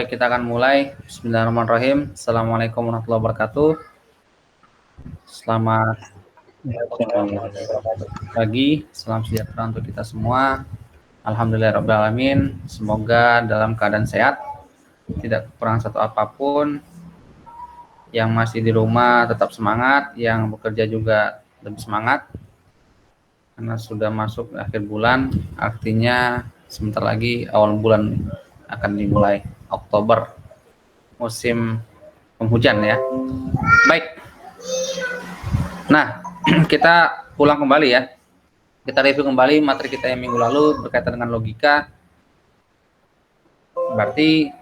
Baik, kita akan mulai. Bismillahirrahmanirrahim. Assalamualaikum warahmatullahi wabarakatuh. Selamat pagi, salam sejahtera untuk kita semua. Alhamdulillahirrahmanirrahim. Semoga dalam keadaan sehat, tidak kurang satu apapun. Yang masih di rumah tetap semangat, yang bekerja juga lebih semangat. Karena sudah masuk akhir bulan, artinya sebentar lagi awal bulan akan dimulai, Oktober, musim penghujan ya. Baik. Nah, kita ulang kembali ya. Kita review kembali materi kita yang minggu lalu berkaitan dengan logika. Berarti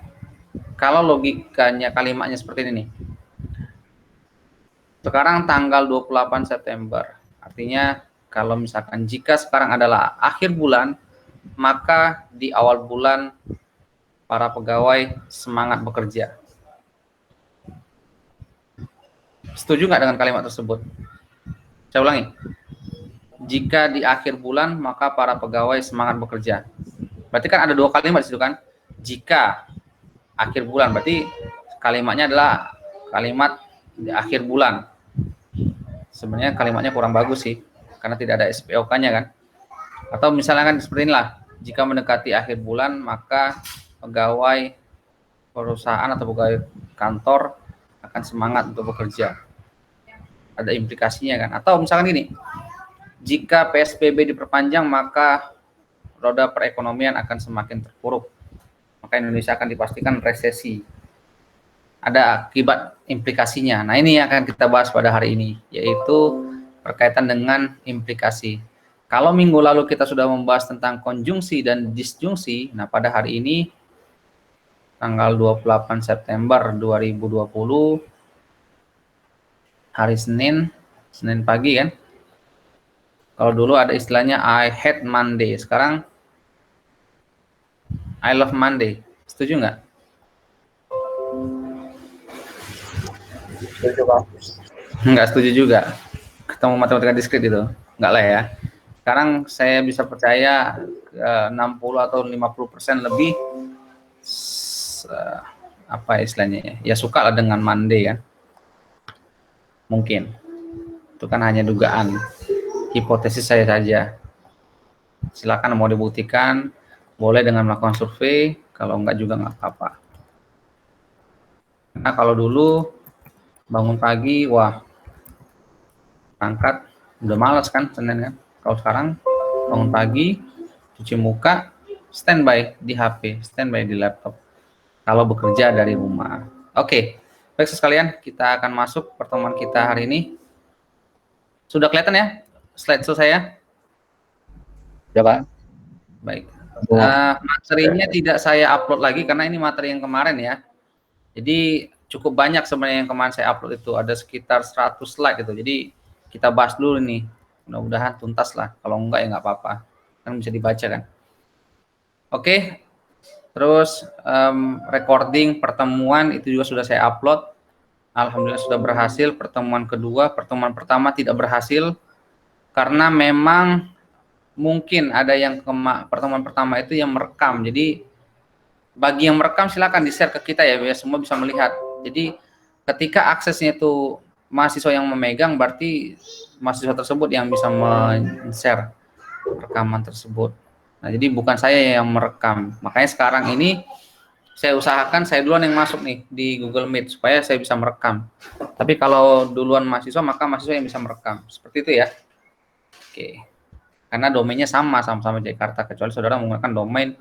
kalau logikanya kalimatnya seperti ini nih. Sekarang tanggal 28 September. Artinya kalau misalkan jika sekarang adalah akhir bulan, maka di awal bulan para pegawai semangat bekerja. Setuju nggak dengan kalimat tersebut? Saya ulangi. Jika di akhir bulan, maka para pegawai semangat bekerja. Berarti kan ada dua kalimat di situ kan? Jika akhir bulan, berarti kalimatnya adalah kalimat di akhir bulan. Sebenarnya kalimatnya kurang bagus sih, karena tidak ada SPOK-nya kan? Atau misalnya kan seperti inilah, jika mendekati akhir bulan, maka pegawai perusahaan atau pegawai kantor akan semangat untuk bekerja. Ada implikasinya kan? Atau misalkan gini, jika PSBB diperpanjang, maka roda perekonomian akan semakin terpuruk. Maka Indonesia akan dipastikan resesi. Ada akibat implikasinya. Nah, ini yang akan kita bahas pada hari ini, yaitu berkaitan dengan implikasi. Kalau minggu lalu kita sudah membahas tentang konjungsi dan disjungsi, nah pada hari ini tanggal 28 September 2020 hari Senin pagi kan. Kalau dulu ada istilahnya I hate Monday, sekarang I love Monday. Setuju nggak? Setuju, Pak. Nggak setuju juga. Ketemu matematika diskrit itu. Nggak lah ya. Sekarang saya bisa percaya 60 atau 50% lebih apa istilahnya ya suka lah dengan Monday kan. Mungkin. Itu kan hanya dugaan. Hipotesis saya saja. Silakan mau dibuktikan, boleh dengan melakukan survei, kalau enggak juga nggak apa-apa. Nah, kalau dulu bangun pagi, wah, berangkat, udah malas kan, Senin kan. Kalau sekarang bangun pagi, cuci muka, standby di HP, standby di laptop. Kalau bekerja dari rumah. Oke, baik sekalian, kita akan masuk pertemuan kita hari ini. Sudah kelihatan ya slide saya? Ya, Pak. Baik. Materinya tidak saya upload lagi karena ini materi yang kemarin ya. Jadi cukup banyak sebenarnya yang kemarin saya upload itu, ada sekitar 100 slide gitu. Jadi kita bahas dulu nih. Mudah-mudahan tuntas lah. Kalau enggak ya nggak apa-apa. Kan bisa dibaca kan. Oke. Terus recording pertemuan itu juga sudah saya upload. Alhamdulillah sudah berhasil. Pertemuan kedua, pertemuan pertama tidak berhasil karena memang mungkin ada yang pertemuan pertama itu yang merekam. Jadi bagi yang merekam silakan di-share ke kita ya, biar semua bisa melihat. Jadi ketika aksesnya itu mahasiswa yang memegang, berarti mahasiswa tersebut yang bisa men-share rekaman tersebut. Nah, jadi bukan saya yang merekam. Makanya sekarang ini saya usahakan saya duluan yang masuk nih di Google Meet supaya saya bisa merekam. Tapi kalau duluan mahasiswa, maka mahasiswa yang bisa merekam. Seperti itu ya. Oke. Karena domainnya sama-sama Jakarta, kecuali saudara menggunakan domain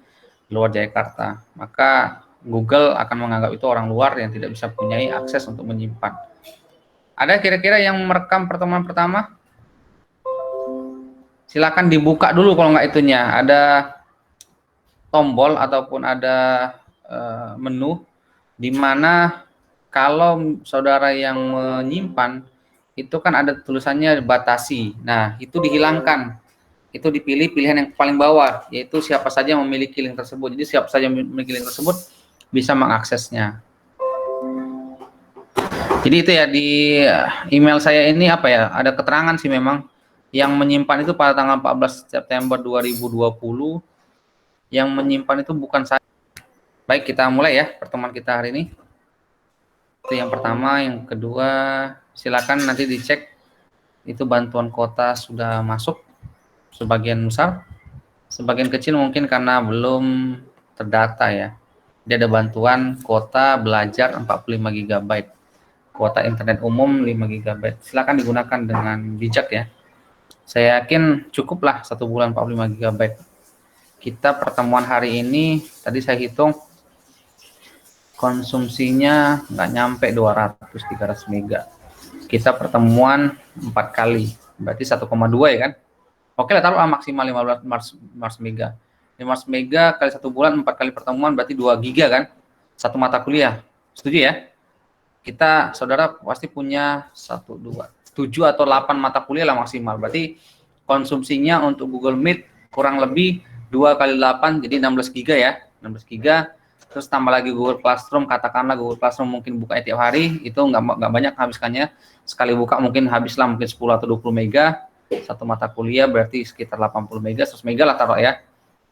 luar Jakarta, maka Google akan menganggap itu orang luar yang tidak bisa punyai akses untuk menyimpan. Ada kira-kira yang merekam pertemuan pertama? Silakan dibuka dulu kalau nggak itunya. Ada tombol ataupun ada menu di mana kalau saudara yang menyimpan itu kan ada tulisannya batasi. Nah, itu dihilangkan. Itu dipilih pilihan yang paling bawah, yaitu siapa saja yang memiliki link tersebut. Jadi siapa saja yang memiliki link tersebut bisa mengaksesnya. Jadi itu ya, di email saya ini apa ya, ada keterangan sih memang yang menyimpan itu pada tanggal 14 September 2020, yang menyimpan itu bukan saya. Baik, kita mulai ya pertemuan kita hari ini. Itu yang pertama, yang kedua, silakan nanti dicek itu bantuan kuota sudah masuk sebagian besar, sebagian kecil mungkin karena belum terdata ya. Jadi ada bantuan kuota belajar 45 GB, kuota internet umum 5 GB. Silakan digunakan dengan bijak ya. Saya yakin cukuplah 1 bulan 45 GB. Kita pertemuan hari ini, tadi saya hitung, konsumsinya nggak nyampe 200-300 mega. Kita pertemuan 4 kali, berarti 1,2 ya kan? Oke lah, taruh maksimal 15 mega. 15 mega kali 1 bulan, 4 kali pertemuan, berarti 2 giga kan? Satu mata kuliah. Setuju ya? Kita, saudara, pasti punya 1, 2, 7 atau 8 mata kuliah lah maksimal. Berarti konsumsinya untuk Google Meet kurang lebih 2 kali 8, jadi 16 giga ya. 16 giga. Terus tambah lagi Google Classroom, katakanlah Google Classroom mungkin buka tiap hari, itu nggak banyak habiskannya. Sekali buka mungkin habislah mungkin 10 atau 20 mega. Satu mata kuliah berarti sekitar 80 mega, 100 mega lah taruh ya.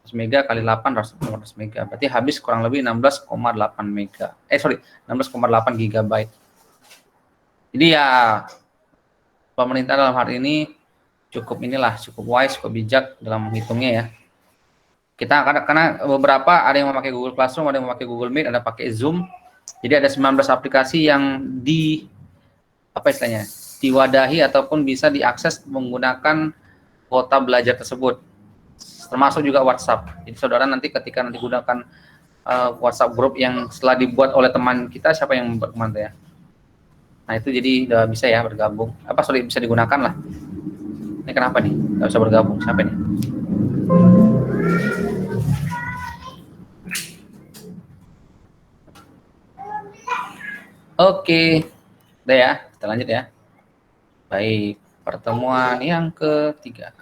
100 mega kali 8, 100 mega. Berarti habis kurang lebih 16,8 mega. 16,8 gigabyte. Jadi ya, pemerintah dalam hal ini cukup wise, cukup bijak dalam menghitungnya ya. Kita karena beberapa ada yang memakai Google Classroom, ada yang memakai Google Meet, ada pakai Zoom. Jadi ada 19 aplikasi yang diwadahi ataupun bisa diakses menggunakan kuota belajar tersebut. Termasuk juga WhatsApp. Jadi saudara nanti ketika gunakan WhatsApp grup yang setelah dibuat oleh teman kita, siapa yang membuat kemana ya? Nah itu jadi udah bisa ya bergabung. Bisa digunakan lah. Ini kenapa nih? Nggak bisa bergabung. Siapa nih? Oke, udah ya, kita lanjut ya. Baik, pertemuan yang ketiga.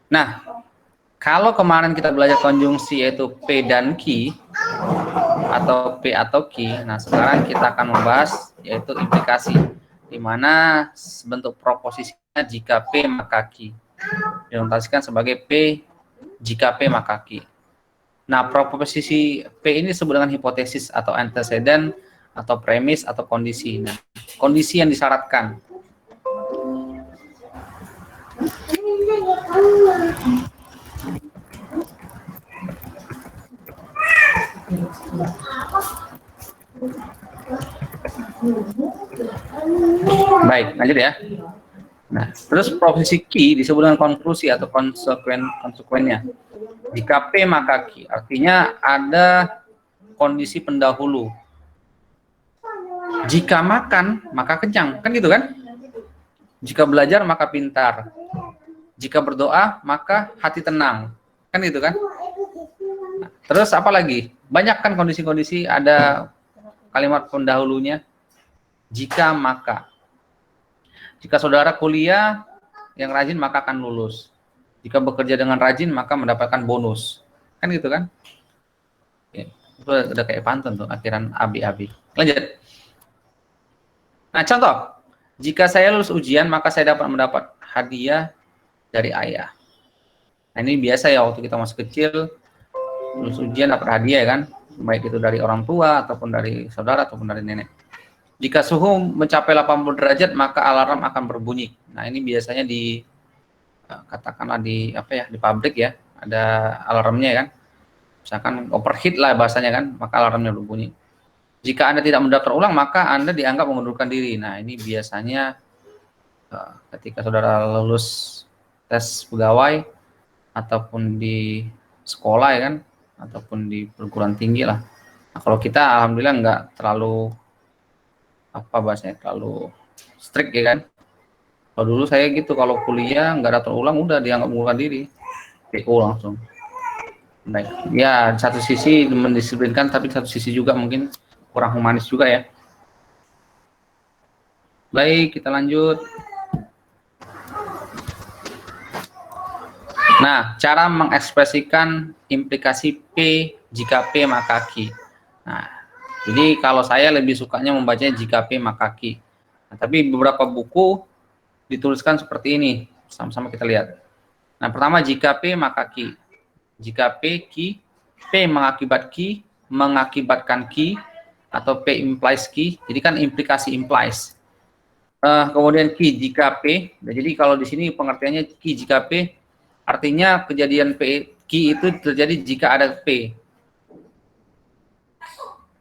Nah, kalau kemarin kita belajar konjungsi yaitu P dan Q, atau P atau Q, nah sekarang kita akan membahas yaitu implikasi, di mana bentuk proposisinya jika P maka Q. Dinotasikan sebagai P jika P maka Q. Nah, proposisi P ini disebut dengan hipotesis atau antecedent atau premis atau kondisi. Nah, kondisi yang disyaratkan. Baik, lanjut ya. Nah, terus proposisi Q disebut dengan konklusi atau konsekuennya. Jika P maka Q, artinya ada kondisi pendahulu. Jika makan, maka kenyang. Kan gitu kan? Jika belajar, maka pintar. Jika berdoa, maka hati tenang. Kan gitu kan? Nah, terus apa lagi? Banyak kan kondisi-kondisi, ada kalimat pendahulunya. Jika maka. Jika saudara kuliah yang rajin, maka akan lulus. Jika bekerja dengan rajin, maka mendapatkan bonus. Kan gitu kan? Ya, itu udah kayak pantun tuh, akhiran abi-abi. Lanjut. Nah, contoh, jika saya lulus ujian, maka saya mendapat hadiah dari ayah. Nah, ini biasa ya waktu kita masih kecil, lulus ujian dapat hadiah kan, baik itu dari orang tua, ataupun dari saudara, ataupun dari nenek. Jika suhu mencapai 80 derajat, maka alarm akan berbunyi. Nah, ini biasanya katakanlah di pabrik ya, ada alarmnya kan. Misalkan overheat lah bahasanya kan, maka alarmnya berbunyi. Jika Anda tidak mendaftar ulang, maka Anda dianggap mengundurkan diri. Nah, ini biasanya ketika saudara lulus tes pegawai, ataupun di sekolah ya kan, ataupun di perguruan tinggi lah. Nah, kalau kita alhamdulillah nggak terlalu terlalu strict ya kan. Kalau dulu saya gitu, kalau kuliah nggak daftar ulang udah dianggap mengundurkan diri, PO langsung. Baik, ya satu sisi mendisiplinkan, tapi satu sisi juga mungkin kurang humanis juga ya. Baik, kita lanjut. Nah, cara mengekspresikan implikasi P jika P maka Q. Nah, jadi kalau saya lebih sukanya membacanya jika P maka Q. Nah, tapi beberapa buku dituliskan seperti ini. Sama-sama kita lihat. Nah, pertama jika P maka Q. Jika P, Q, P mengakibat Q, mengakibatkan key atau P implies key. Jadi kan implikasi implies. Kemudian key jika P. Jadi kalau di sini pengertiannya key jika P artinya kejadian P key itu terjadi jika ada P.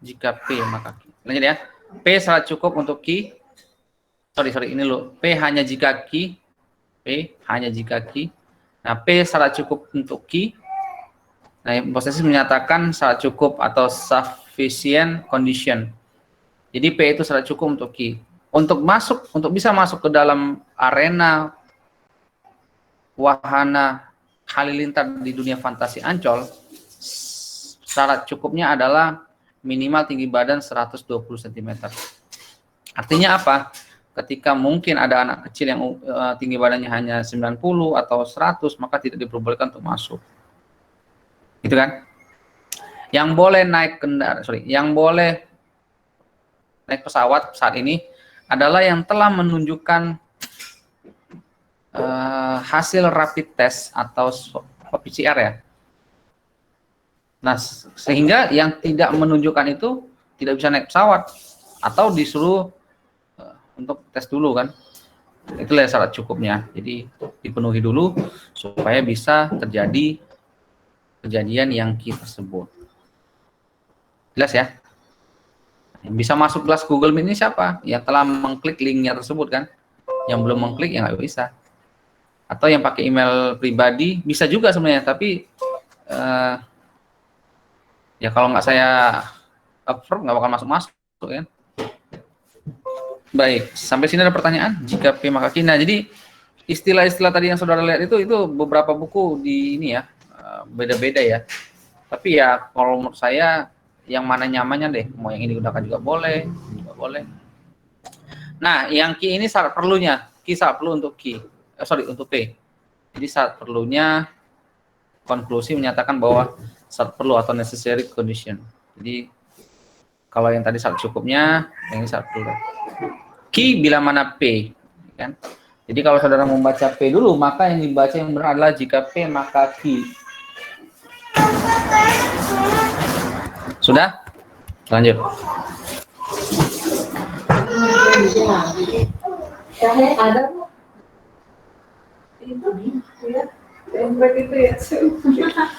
Jika P maka key. Lanjut ya. P syarat cukup untuk key. Sorry ini loh. P hanya jika key. P hanya jika key. Nah, P syarat cukup untuk key. Nah, posesif menyatakan syarat cukup atau sufficient condition. Jadi P itu syarat cukup untuk key. Untuk bisa masuk ke dalam arena wahana halilintar di dunia fantasi Ancol, syarat cukupnya adalah minimal tinggi badan 120 cm. Artinya apa? Ketika mungkin ada anak kecil yang tinggi badannya hanya 90 atau 100, maka tidak diperbolehkan untuk masuk. Gitu kan? Yang boleh naik yang boleh naik pesawat saat ini adalah yang telah menunjukkan hasil rapid test atau PCR ya. Nah, sehingga yang tidak menunjukkan itu tidak bisa naik pesawat atau disuruh untuk tes dulu kan. Itulah syarat cukupnya. Jadi dipenuhi dulu supaya bisa terjadi kejadian yang kita sebut. Jelas ya? Yang bisa masuk kelas Google Meet ini siapa? Yang telah mengklik linknya tersebut kan? Yang belum mengklik ya nggak bisa. Atau yang pakai email pribadi bisa juga sebenarnya, tapi ya kalau nggak saya approve nggak bakal masuk kan? Baik, sampai sini ada pertanyaan? Jika P maka Q. Nah, jadi istilah-istilah tadi yang saudara lihat itu beberapa buku di ini ya beda-beda ya. Tapi ya kalau menurut saya yang mana nyamannya deh, mau yang ini gunakan juga boleh. Nah, yang Q ini syarat perlunya, Q syarat perlu untuk Q, untuk P. Jadi syarat perlunya konklusi menyatakan bahwa syarat perlu atau necessary condition. Jadi kalau yang tadi syarat cukupnya, yang ini syarat perlu. Q bila mana P, kan? Jadi kalau saudara membaca P dulu, maka yang dibaca yang benar adalah jika P maka Q. Sudah? Lanjut.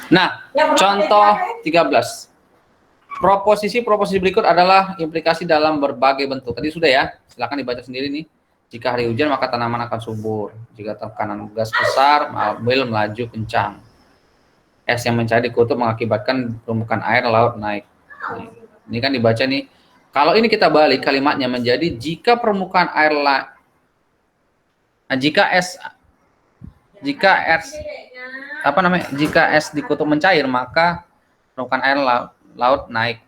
Nah, contoh 13. Proposisi berikut adalah implikasi dalam berbagai bentuk. Tadi sudah ya, silakan dibaca sendiri nih. Jika hari hujan maka tanaman akan subur. Jika tekanan gas besar, mobil melaju kencang. Es yang mencair di kutub mengakibatkan permukaan air laut naik. Ini kan dibaca nih. Kalau ini kita balik kalimatnya menjadi jika permukaan air jika es di kutub mencair maka permukaan air laut naik.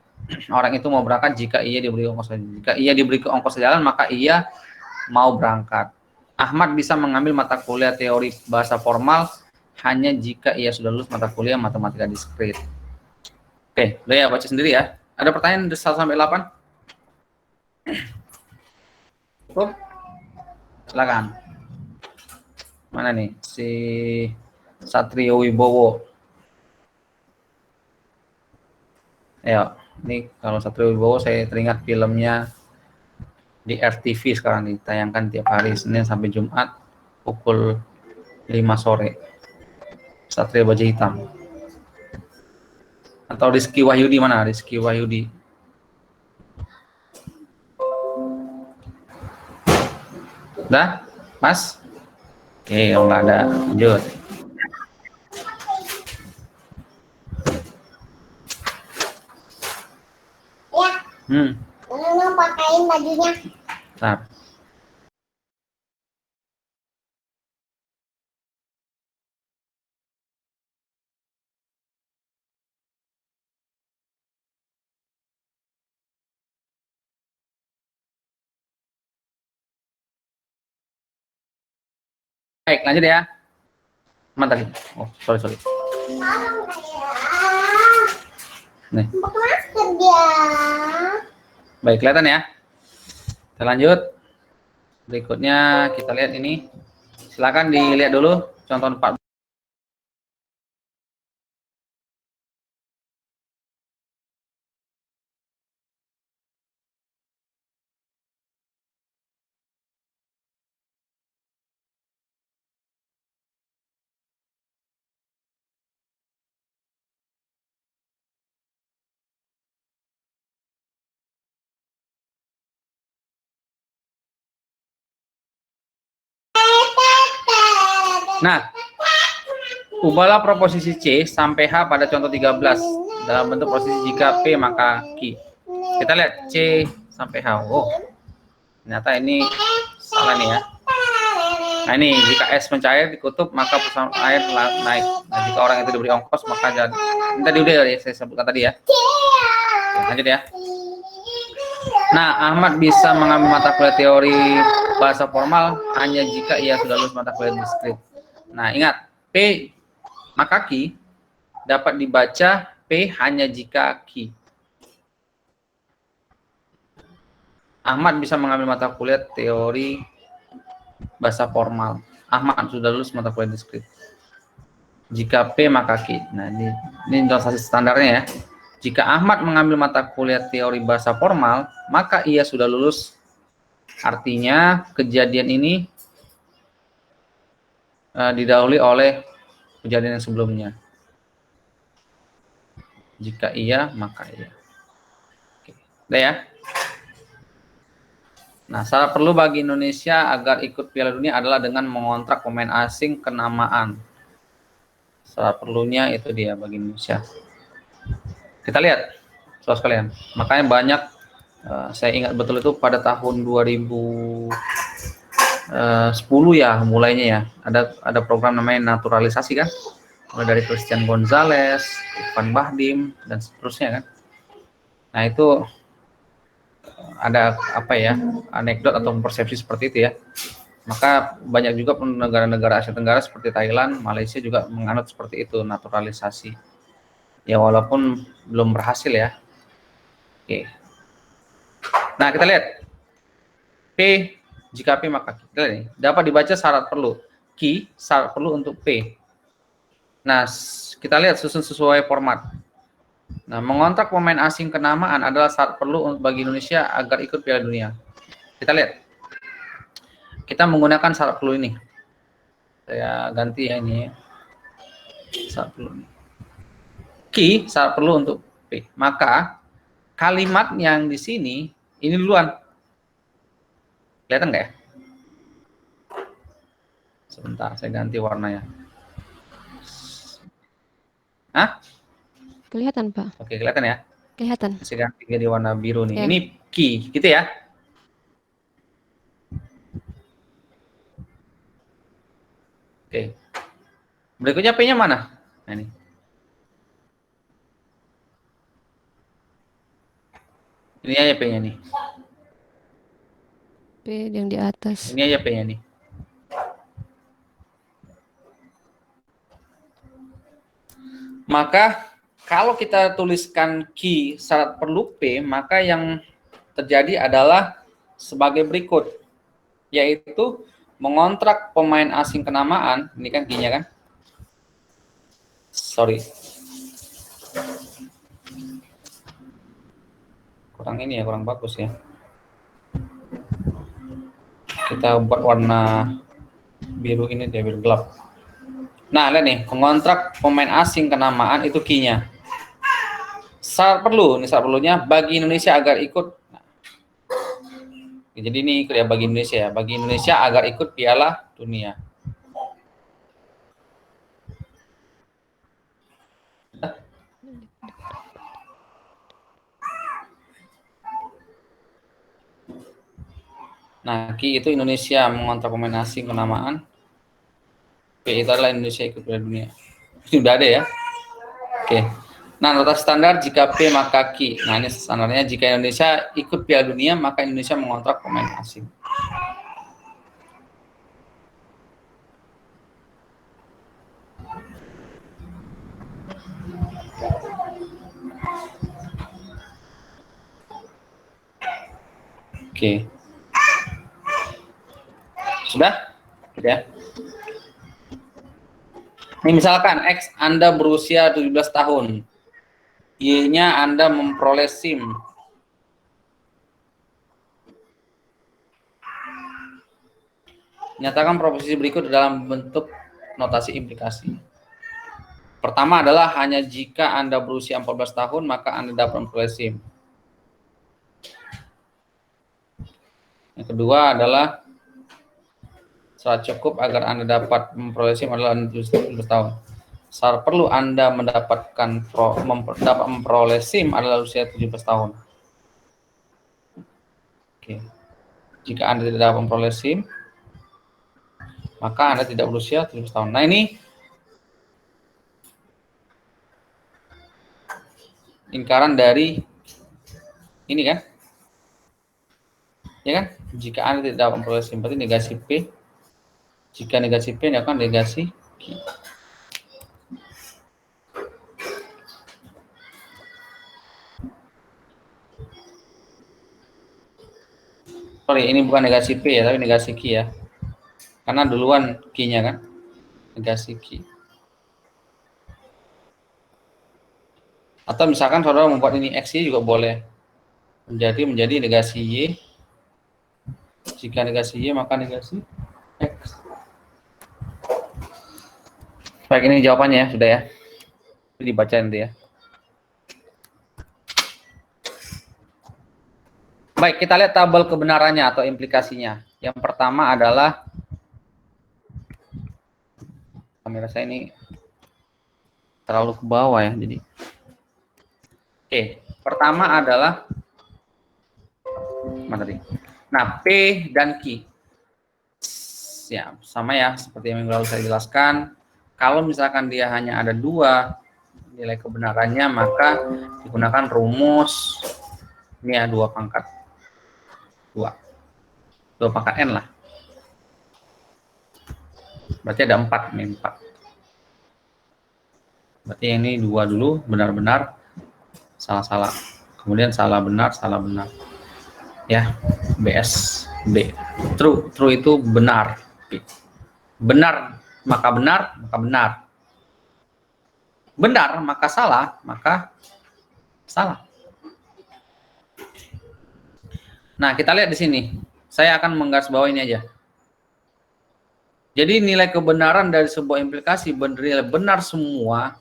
Orang itu mau berangkat jika ia diberi ongkos jalan. Jika ia diberi ongkos jalan maka ia mau berangkat. Ahmad bisa mengambil mata kuliah teori bahasa formal hanya jika ia sudah lulus mata kuliah matematika diskrit. Oke, udah ya baca sendiri ya. Ada pertanyaan dari 1 sampai 8? Cukup? Silakan. Mana nih si Satrio Wibowo? Ayo, ini kalau Satrio Wibowo saya teringat filmnya di RTV sekarang ditayangkan tiap hari Senin sampai Jumat pukul 5 sore. Satria Baja Hitam. Atau Rizky Wahyudi mana? Rizky Wahyudi. Udah? Mas? Oke, kalau nggak ada, lanjut. Ya. Lu pakaiin bajunya. Bentar. Baik, lanjut ya. Mana tadi? Oh, sorry. Nih. Baik, kelihatan ya. Kita lanjut. Berikutnya kita lihat ini. Silakan dilihat dulu contoh 14. Nah, ubahlah proposisi C sampai H pada contoh 13 dalam bentuk posisi jika P maka Q. Kita lihat C sampai H. Oh, ternyata ini salah nih ya. Nah ini, jika es mencair di kutub maka permukaan air naik. Nah, jika orang itu diberi ongkos maka jadi. Ini tadi udah ya, saya sebutkan tadi ya. Oke, lanjut ya. Nah, Ahmad bisa mengambil mata kuliah teori bahasa formal hanya jika ia sudah lulus mata kuliah diskrit. Nah, ingat, P maka Q dapat dibaca P hanya jika Q. Ahmad bisa mengambil mata kuliah teori bahasa formal. Ahmad sudah lulus mata kuliah diskrit. Jika P maka Q. Nah, ini notasasi standarnya ya. Jika Ahmad mengambil mata kuliah teori bahasa formal, maka ia sudah lulus. Artinya kejadian ini didahului oleh kejadian yang sebelumnya. Jika iya, maka iya. Oke. Udah ya. Nah, syarat perlu bagi Indonesia agar ikut Piala Dunia adalah dengan mengontrak pemain asing kenamaan. Syarat perlunya itu dia bagi Indonesia. Kita lihat, saudara sekalian. Makanya banyak, saya ingat betul itu pada tahun 2010 ya mulainya ya. Ada program namanya naturalisasi kan. Mulai dari Christian Gonzalez, Irfan Bahdim, dan seterusnya kan. Nah itu ada apa ya, anekdot atau persepsi seperti itu ya. Maka banyak juga negara-negara Asia Tenggara seperti Thailand, Malaysia juga menganut seperti itu, naturalisasi. Ya walaupun belum berhasil ya. Oke. Nah kita lihat P jika P maka Q. Kita lihat nih, dapat dibaca syarat perlu. Q syarat perlu untuk P. Nah kita lihat susun sesuai format. Nah mengontrak pemain asing kenamaan adalah syarat perlu bagi Indonesia agar ikut Piala Dunia. Kita lihat. Kita menggunakan syarat perlu ini. Saya ganti ya ini. Syarat perlu ini. Q syarat perlu untuk P. Maka kalimat yang di sini ini duluan. Kelihatan nggak ya? Sebentar, saya ganti warnanya. Hah? Kelihatan, Pak. Oke, kelihatan ya? Kelihatan. Saya ganti jadi warna biru nih. Ya. Ini Q, gitu ya? Oke. Berikutnya P-nya mana? Nah, ini. Ini aja P-nya nih. P yang di atas. Ini aja P-nya nih. Maka kalau kita tuliskan Q syarat perlu P, maka yang terjadi adalah sebagai berikut, yaitu mengontrak pemain asing kenamaan. Ini kan Q-nya kan? Sorry. Kurang ini ya, kurang bagus ya. Kita buat warna biru ini dia, biru gelap. Nah, lihat nih, mengontrak pemain asing kenamaan itu Q-nya. Syarat perlu, ini syarat perlunya bagi Indonesia agar ikut. Nah, jadi ini ya bagi Indonesia ya, bagi Indonesia agar ikut Piala Dunia. Nah, Q itu Indonesia mengontrak pemain asing kenamaan. P itu adalah Indonesia ikut Piala Dunia. Ini udah ada ya. Oke. Nah, notasi standar jika P maka Q. Nah, ini standarnya jika Indonesia ikut Piala Dunia maka Indonesia mengontrak pemain asing. Oke. Sudah? Ya. Ini misalkan X Anda berusia 17 tahun. Y-nya Anda memperoleh SIM. Nyatakan proposisi berikut dalam bentuk notasi implikasi. Pertama adalah hanya jika Anda berusia 14 tahun maka Anda dapat memperoleh SIM. Yang kedua adalah Saat cukup agar Anda dapat memperoleh SIM adalah 17 tahun. Saat perlu Anda dapat memperoleh SIM adalah usia 17 tahun. Oke. Jika Anda tidak dapat memperoleh SIM, maka Anda tidak berusia 17 tahun. Nah, ini ingkaran dari ini kan? Ya kan? Jika Anda tidak dapat memperoleh SIM, berarti negasi P. Jika negasi P, ini akan negasi Q. Sorry, ini bukan negasi P ya, tapi negasi Q ya. Karena duluan Q-nya kan? Negasi Q. Atau misalkan saudara membuat ini X-Y juga boleh. Menjadi negasi Y. Jika negasi Y, maka negasi X. Baik, ini jawabannya ya, sudah ya. Dibaca nanti ya. Baik, kita lihat tabel kebenarannya atau implikasinya. Yang pertama adalah, kamera saya ini terlalu ke bawah ya, jadi. Oke, pertama adalah, mana tadi? Nah, P dan Q. Ya, sama ya, seperti yang minggu lalu saya jelaskan. Kalau misalkan dia hanya ada 2 nilai kebenarannya, maka digunakan rumus ini ya, 2 pangkat 2 pangkat N lah. Berarti ada 4 nih, 4. Berarti ini 2 dulu, benar-benar, salah-salah. Kemudian salah benar. Ya, BS, B. True itu benar. Benar maka benar. Benar maka salah. Nah, kita lihat di sini. Saya akan menggarisbawahi ini aja. Jadi nilai kebenaran dari sebuah implikasi bernilai benar semua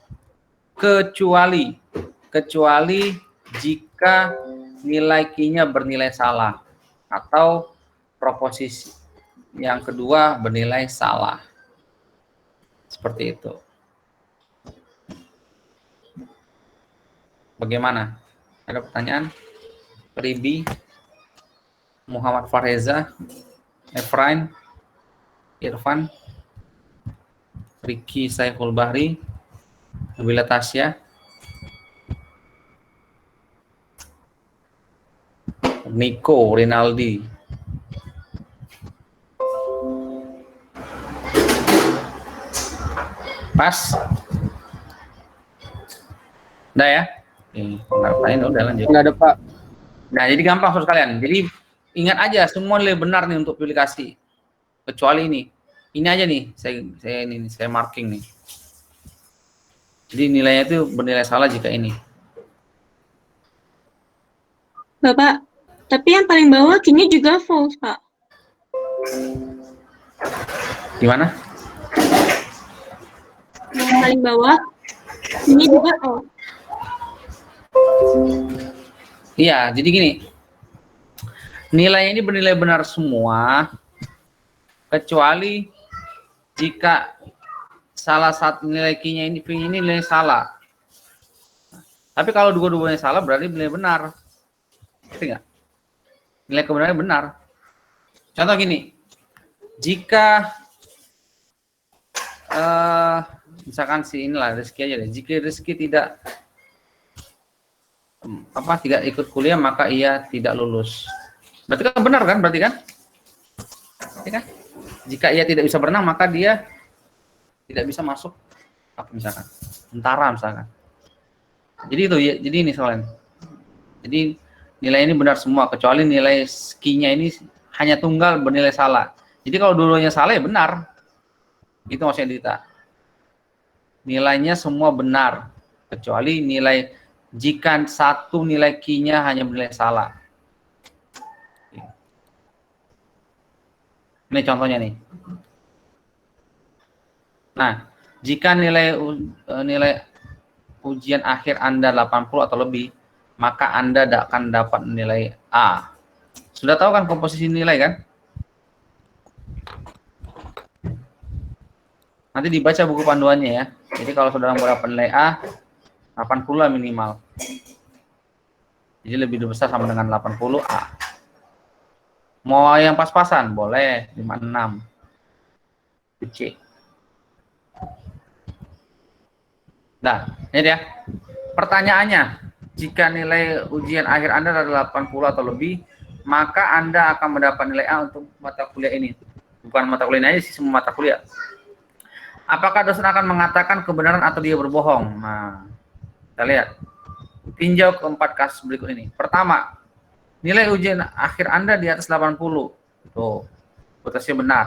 kecuali jika nilai Q-nya bernilai salah atau proposisi yang kedua bernilai salah. Seperti itu. Bagaimana? Ada pertanyaan? Ribi, Muhammad Farheza, Efrain, Irfan, Ricky Saiful Bahri, Nabila Tasya, Nico Rinaldi. Pas? Udah ya? Udah lanjut. Nggak ada, Pak. Nah, jadi gampang soal kalian. Jadi ingat aja semua nilai benar nih untuk aplikasi. Kecuali ini. Ini aja nih, saya marking nih. Jadi nilainya itu bernilai salah jika ini. Bapak, tapi yang paling bawah Q-nya juga false, Pak. Gimana? Yang paling bawah Q-nya juga false. Iya, jadi gini. Nilai ini bernilai benar semua kecuali jika salah satu nilai Q-nya ini nilai salah. Tapi kalau dua-duanya salah berarti nilai benar. Ngerti nggak? Nilai kebenarannya benar. Contoh gini, jika misalkan si inilah Rizky aja deh. Jika Rizky tidak ikut kuliah maka ia tidak lulus. Berarti kan benar kan? Berarti kan? Jika ia tidak bisa berenang maka dia tidak bisa masuk apa misalkan tentara misalkan. Jadi itu ya, jadi ini soalnya. Jadi nilai ini benar semua kecuali nilai Q-nya ini hanya tunggal bernilai salah. Jadi kalau dulunya salah ya benar. Itu maksudnya Dita. Nilainya semua benar kecuali nilai jika satu nilai Q-nya hanya bernilai salah. Ini contohnya nih. Nah, jika nilai ujian akhir Anda 80 atau lebih, maka Anda akan dapat nilai A. Sudah tahu kan komposisi nilai kan? Nanti dibaca buku panduannya ya. Jadi kalau saudara mau dapat nilai A, 80 lah minimal. Jadi lebih besar sama dengan 80 A. Mau yang pas-pasan boleh 56. C. Nah, ini dia. Pertanyaannya, jika nilai ujian akhir Anda adalah 80 atau lebih, maka Anda akan mendapat nilai A untuk mata kuliah ini. Bukan mata kuliah ini aja sih, semua mata kuliah. Apakah dosen akan mengatakan kebenaran atau dia berbohong? Nah, kita lihat. Tinjau keempat kasus berikut ini. Pertama, nilai ujian akhir Anda di atas 80. Tuh, putusnya benar.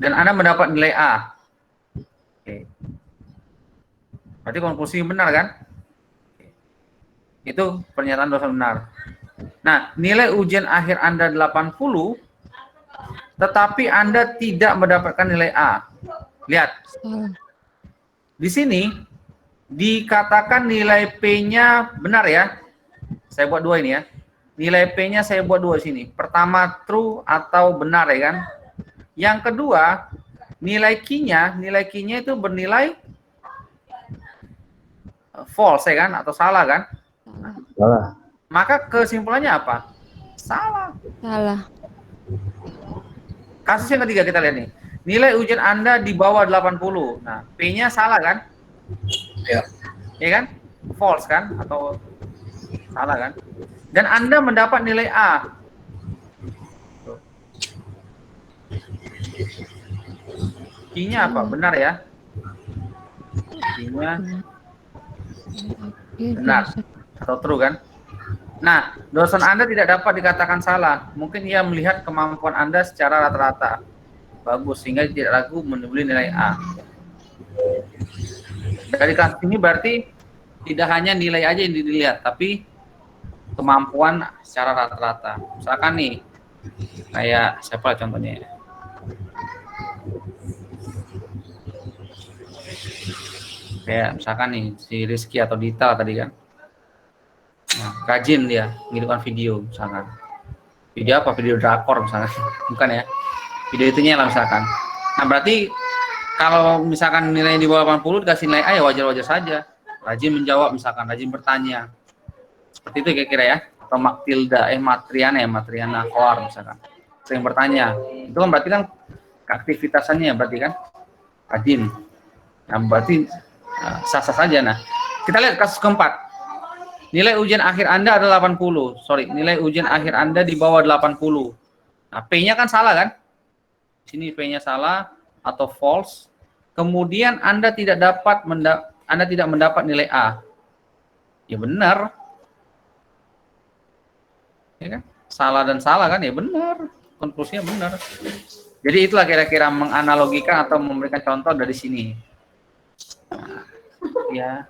Dan Anda mendapat nilai A. Oke. Berarti konklusinya benar kan? Itu pernyataan dosen benar. Nah, nilai ujian akhir Anda 80, tetapi Anda tidak mendapatkan nilai A. Lihat. Di sini dikatakan nilai P-nya benar ya. Saya buat dua ini ya. Nilai P-nya saya buat dua di sini. Pertama true atau benar ya kan. Yang kedua, nilai Q-nya itu bernilai false ya kan atau salah kan? Salah. Maka kesimpulannya apa? Salah. Salah. Kasus yang ketiga kita lihat nih. Nilai ujian Anda di bawah 80. Nah, P-nya salah kan? Ya. Ya kan? False kan? Atau salah kan? Dan Anda mendapat nilai A. Q-nya apa? Benar ya? Q-nya benar atau true kan? Nah, dosen Anda tidak dapat dikatakan salah. Mungkin ia melihat kemampuan Anda secara rata-rata bagus sehingga tidak ragu memberi nilai A. Dari kasus ini berarti tidak hanya nilai aja yang dilihat, tapi kemampuan secara rata-rata. Misalkan nih, kayak siapa contohnya? Kayak misalkan nih si Rizky atau Dita tadi kan. Nah, rajin dia mengirimkan video misalkan. Video apa? Video drakor misalkan. Bukan ya. Video itunya lah misalkan. Nah, berarti kalau misalkan nilai di bawah 80 dikasih nilai A ya wajar-wajar saja. Rajin menjawab misalkan, rajin bertanya. Seperti itu kira-kira ya. Atau Matriana Koar misalkan. Sering bertanya. Itu kan berarti kan aktivitasnya berarti kan rajin. Nah, berarti sah-sah saja. Nah, kita lihat kasus keempat. Nilai ujian akhir Anda adalah 80. Nilai ujian akhir Anda di bawah 80. Nah, P-nya kan salah kan? Sini P-nya salah atau false. Kemudian Anda tidak mendapat nilai A. Ya benar. Ya kan? Salah dan salah kan? Ya benar. Konklusinya benar. Jadi itulah kira-kira menganalogikan atau memberikan contoh dari sini. Nah, ya.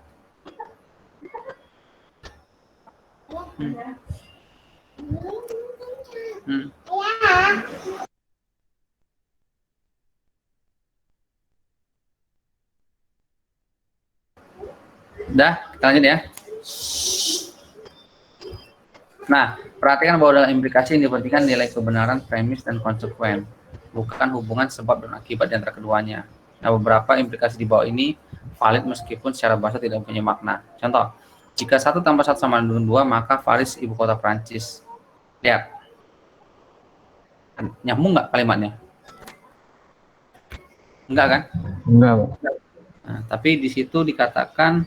Udah, kita lanjut ya. Nah, perhatikan bahwa dalam implikasi yang dipentingkan nilai kebenaran, premis, dan konsekuen, bukan hubungan sebab dan akibat di antara keduanya. Nah, beberapa implikasi di bawah ini valid meskipun secara bahasa tidak punya makna. Contoh, jika 1 tambah 1 sama dengan 2, maka Paris ibu kota Prancis. Lihat. Nyambung nggak kalimatnya? Enggak kan? Enggak. Nah, tapi di situ dikatakan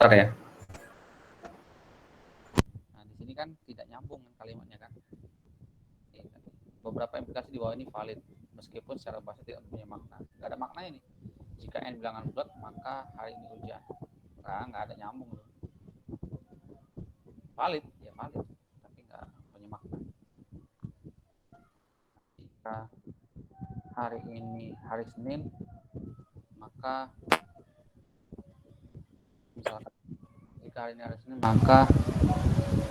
ya. Nah, di sini kan tidak nyambung kalimatnya kan. Beberapa implikasi di bawah ini valid meskipun secara bahasa tidak punya makna. Nggak ada maknanya nih. Jika n bilangan bulat, maka hari ini hujan. Nah, nggak ada nyambung loh. Valid, ya valid, tapi nggak punya makna. Jika hari ini hari Senin, maka misalkan jika hari ini hari Senin, maka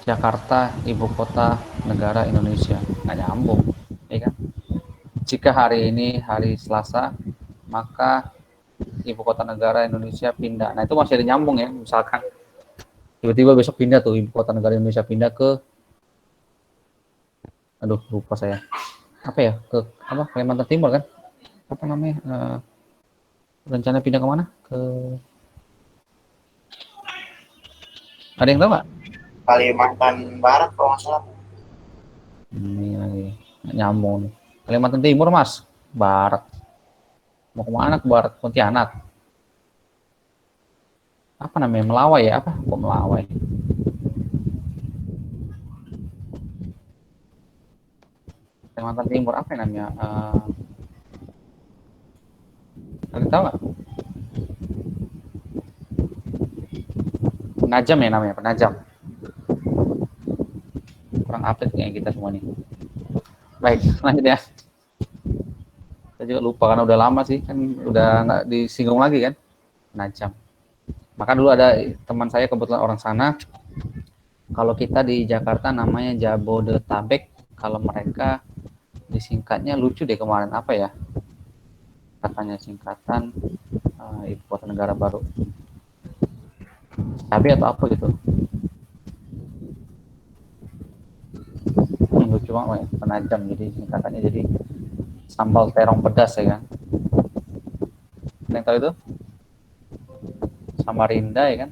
Jakarta ibu kota negara Indonesia. Nggak nyambung, ya kan? Jika hari ini hari Selasa, maka ibu kota negara Indonesia pindah. Nah, itu masih ada nyambung ya. Misalkan tiba-tiba besok pindah tuh ibu kota negara Indonesia pindah ke aduh lupa saya. Apa ya? Apa Kalimantan Timur kan? Apa namanya? Rencana pindah kemana? Ada yang tahu nggak? Kalimantan Barat kalau nggak salah. Ini lagi nggak nyambung nih. Kalimantan Timur Mas, Barat. Mau kemana ke Barat? Pontianak. Apa namanya? Melawai ya? Apa? Kok Melawai? Kalimantan Timur apa yang namanya? Kalian tahu nggak? Penajam ya namanya, Penajam. Kurang update kayak kita semua nih. Baik, lanjut ya. Saya juga lupa karena udah lama sih, kan udah nggak disinggung lagi kan. Penajam. Maka dulu ada teman saya kebetulan orang sana. Kalau kita di Jakarta namanya Jabodetabek, kalau mereka disingkatnya lucu deh kemarin apa ya? Katanya singkatan ibu kota negara baru. Cabe atau apa gitu. Lucu banget ya, Penajam jadi singkatannya jadi sambal terong pedas ya kan. Ada yang tahu itu? Samarinda ya kan.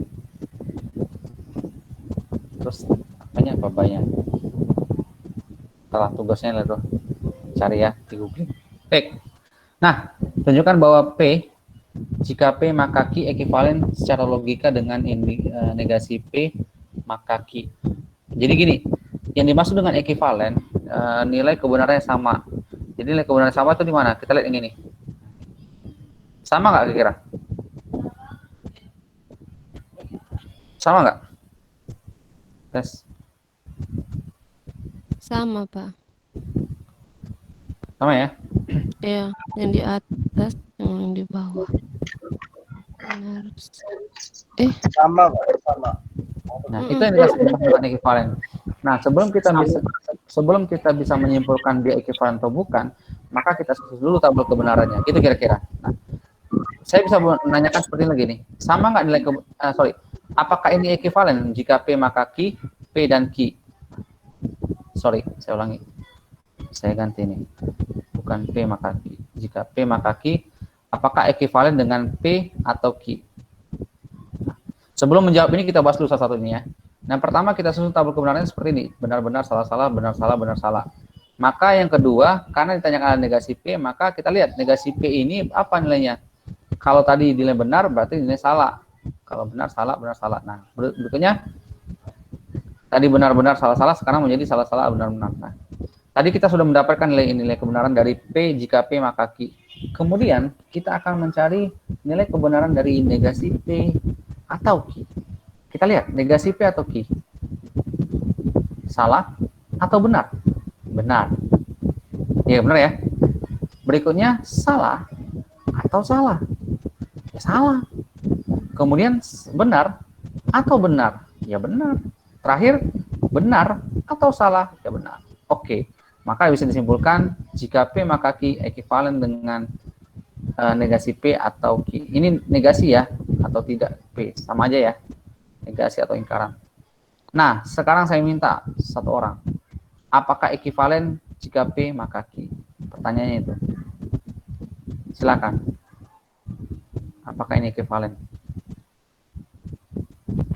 Terus apanya babanya? Salah tugasnya lah tuh. Cari ya di Google. Baik. Nah, tunjukkan bahwa P jika P maka Q ekuivalen secara logika dengan negasi P maka Q. Jadi gini, yang dimaksud dengan ekuivalen nilai kebenarannya sama. Jadi nilai kebenaran sama itu di mana? Kita lihat yang ini. Sama nggak kira-kira? Sama nggak? Tes. Sama, Pak. Sama ya? Iya, yang di atas, yang di bawah. Harus. Sama Pak, sama. Nah, itu yang dikasih dengan ekuivalen. Nah, sebelum kita bisa menyimpulkan dia ekuivalen atau bukan, maka kita susun dulu tabel kebenarannya. Gitu kira-kira. Nah, saya bisa menanyakan seperti ini gini. Sama nggak nilai apakah ini ekuivalen jika P maka Q, P dan Q? Sorry, saya ulangi. Saya ganti ini. Bukan P maka Q. Jika P maka Q, apakah ekuivalen dengan P atau Q? Nah, sebelum menjawab ini kita bahas dulu salah satunya. Nah, pertama kita susun tabel kebenarannya seperti ini. Benar-benar, salah-salah, benar-salah, benar-salah. Maka yang kedua, karena ditanyakan negasi P, maka kita lihat negasi P ini apa nilainya. Kalau tadi nilai benar, berarti nilai salah. Kalau benar, salah, benar, salah. Nah, berikutnya, tadi benar-benar, salah-salah, sekarang menjadi salah-salah, benar-benar. Nah, tadi kita sudah mendapatkan nilai kebenaran dari P, jika P maka Q. Kemudian, kita akan mencari nilai kebenaran dari negasi P atau Q. Kita lihat, negasi P atau Q. Salah atau benar? Benar. Ya, benar ya. Berikutnya, salah atau salah? Ya, salah. Kemudian, benar atau benar? Ya, benar. Terakhir, benar atau salah? Ya, benar. Oke. Maka bisa disimpulkan, jika P maka Q ekuivalen dengan negasi P atau Q. Ini negasi ya, atau tidak P. Sama aja ya. Negasi atau ingkaran. Nah, sekarang saya minta satu orang. Apakah ekuivalen jika P maka Q? Pertanyaannya itu. Silakan. Apakah ini ekuivalen?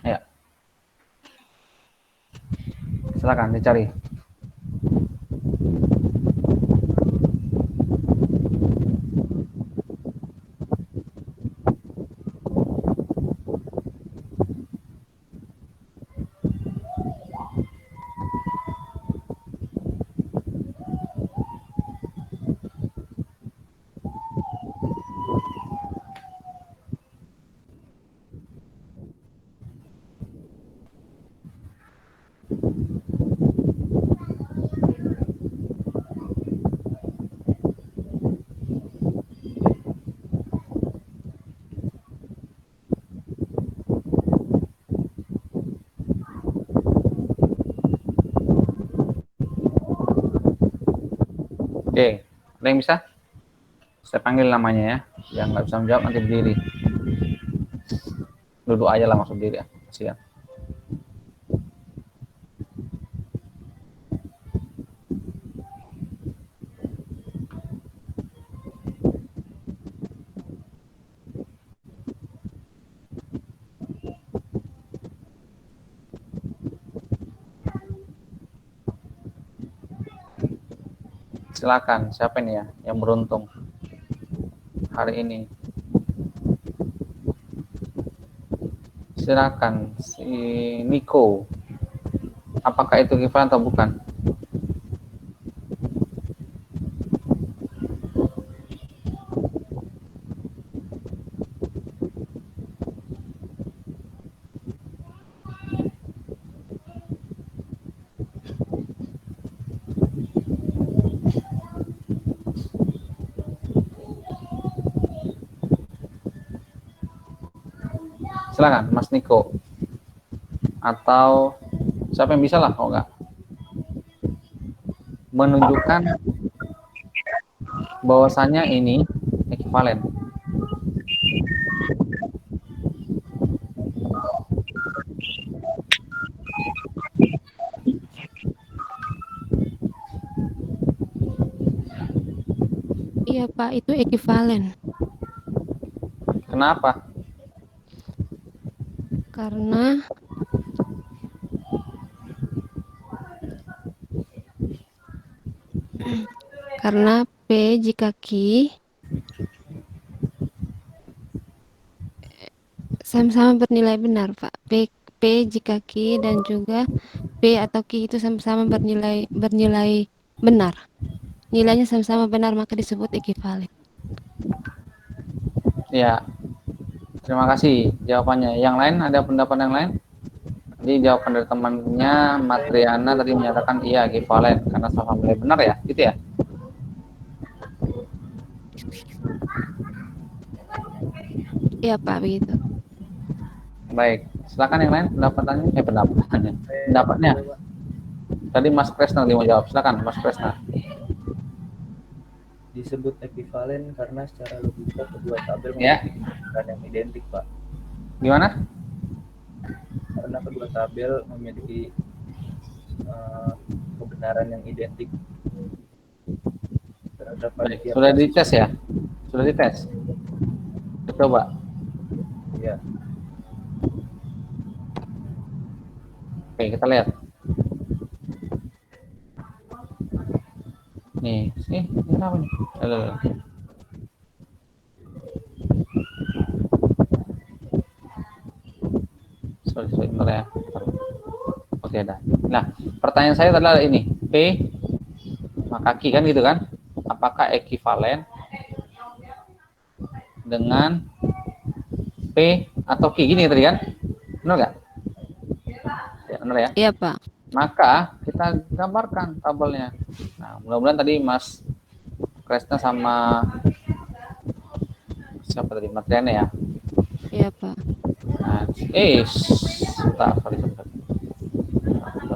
Ayo. Silakan dicari. Oke, ada yang bisa? Saya panggil namanya ya. Yang nggak bisa menjawab nanti berdiri. Duduk aja lah masuk diri ya. Kasihan. Silakan, siapa ini ya yang beruntung hari ini? Silakan, si Nico. Apakah itu equivalent atau bukan? Silakan, Mas Niko. Atau siapa yang bisa lah, kalau nggak menunjukkan bahwasannya ini ekuivalen. Iya Pak, itu ekuivalen. Kenapa? Karena P jika Q sama-sama bernilai benar, Pak. P jika Q dan juga P atau Q itu sama-sama bernilai benar. Nilainya sama-sama benar, maka disebut ekuivalen. Ya, terima kasih jawabannya. Yang lain, ada pendapat yang lain? Jadi jawaban dari temannya Matriana tadi menyatakan iya ekuivalen karena sama nilai benar ya, gitu ya? Iya Pak, begitu. Baik, silakan yang lain pendapatnya. Tadi Mas Kresna mau jawab, silakan Mas Kresna. Disebut ekuivalen karena secara logika kedua tabel Ya. memiliki kedudukan yang identik, Pak. Gimana? Karena kedua tabel memiliki kebenaran yang identik terhadap Baik, tiap sudah kasus. dites ya? Sudah dites? Coba. Ya. Oke, kita lihat. Nih, ini apa nih? Sorry, bentar ya. Oke, dah. Nah, pertanyaan saya adalah ini. P maka Q kan gitu kan? Apakah ekuivalen dengan P atau Q gini tadi kan? Benar nggak? Ya, benar ya? Iya Pak. Maka kita gambarkan tabelnya. Nah, mudah-mudahan tadi Mas Kresna sama siapa tadi? Matriana ya? Iya Pak. Nah, sorry.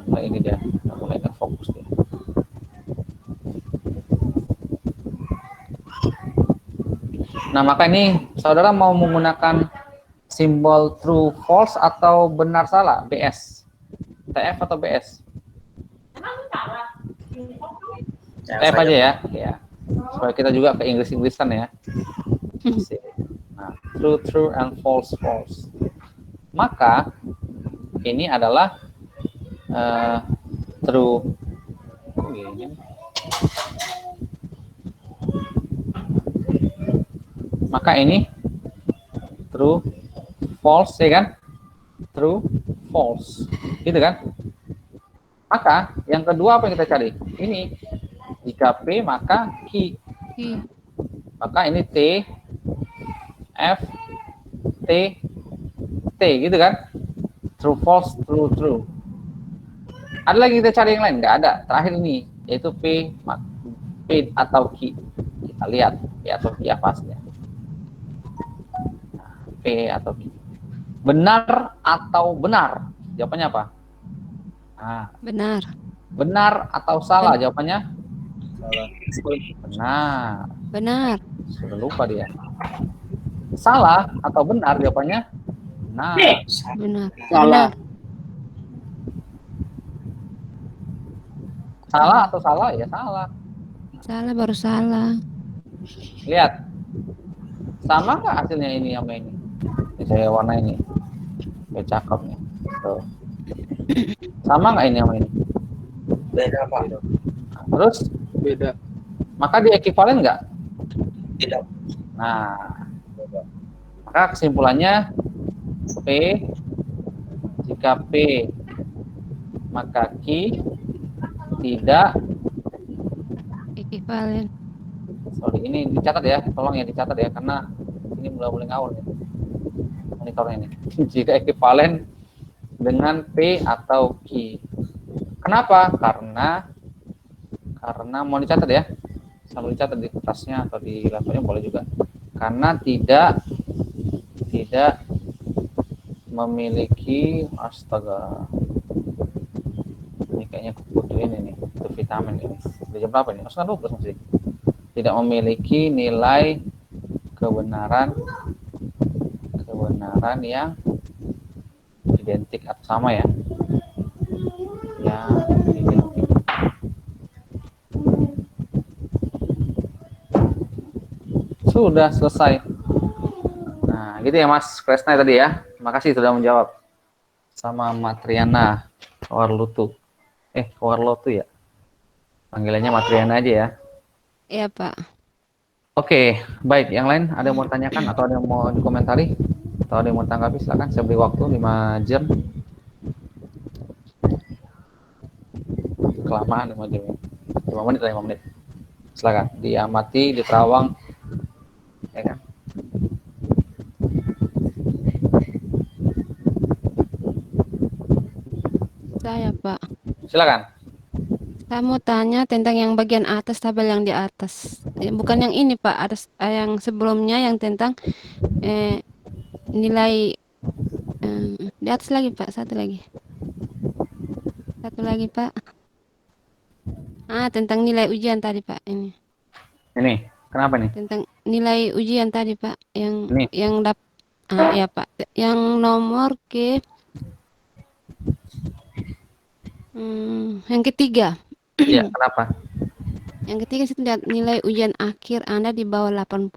Mulai ini dia, mulai nggak fokus dia. Nah, maka ini saudara mau menggunakan simbol true false atau benar salah, BS, TF atau BS? TF aja ya, ya. Supaya kita juga ke Inggris-Inggrisan ya. Nah, true and false. Maka ini adalah true. Maka ini true, false, ya kan? True, false, gitu kan? Maka yang kedua apa yang kita cari? Ini jika P maka Q. Maka ini T, F, T, T, gitu kan? True, false, true. Ada lagi kita cari yang lain? Nggak ada. Terakhir ini yaitu P atau Q. Kita lihat P atau Q apa hasilnya. P atau Q. Benar atau benar? Jawabannya apa? Nah, Benar. Benar atau salah? Jawabannya? Salah. Benar. Sudah lupa dia. Salah atau benar? Jawabannya? Benar. Benar. Salah. Salah atau salah? Ya salah. Salah baru salah. Lihat. Sama nggak hasilnya ini sama ini? Ini saya warna ini. Cakep nih. Tuh. Sama nggak ini sama ini? Beda, Pak. Terus Beda. maka dia ekivalen nggak? Tidak. Nah, maka kesimpulannya P, jika P maka Q tidak, Ekivalen. sorry ini dicatat ya, tolong ya dicatat ya, karena ini mulai ngawur nih monitornya ini. Jika ekivalen dengan P atau Q. Kenapa? Karena mau dicatat ya, sambil dicatat di kertasnya atau di laptopnya boleh juga. Karena tidak memiliki, astaga, ini kayaknya butuh ini nih, butuh vitamin ini. Udah jam berapa nih? Masih 12 masih. Tidak memiliki nilai kebenaran yang identik atau sama ya. Yang identik. Sudah selesai. Nah, gitu ya Mas Kresna tadi ya. Terima kasih sudah menjawab. Sama Matriana Kawarlutu. Kawarlotu ya. Panggilannya Matriana aja ya. Iya, Pak. Oke, baik. Yang lain ada yang mau tanyakan atau ada yang mau dikomentari? Atau ada yang mau tanggapi? Silakan, saya beri waktu 5 jam. Kelamaan 5 jam. 5 menit lah, 5 menit. Silakan, diamati, diterawang. Ya kan? Saya, Pak. Silakan. Saya mau tanya tentang yang bagian atas, tabel yang di atas. Bukan yang ini, Pak. Ada yang sebelumnya yang tentang nilai di atas lagi, Pak. Satu lagi, Pak. Tentang nilai ujian tadi, Pak. Ini, kenapa nih? Tentang nilai ujian tadi, Pak. Ini. Ya, Pak. Yang nomor yang ketiga. Iya, kenapa? Yang ketiga, saya lihat nilai ujian akhir Anda di bawah 80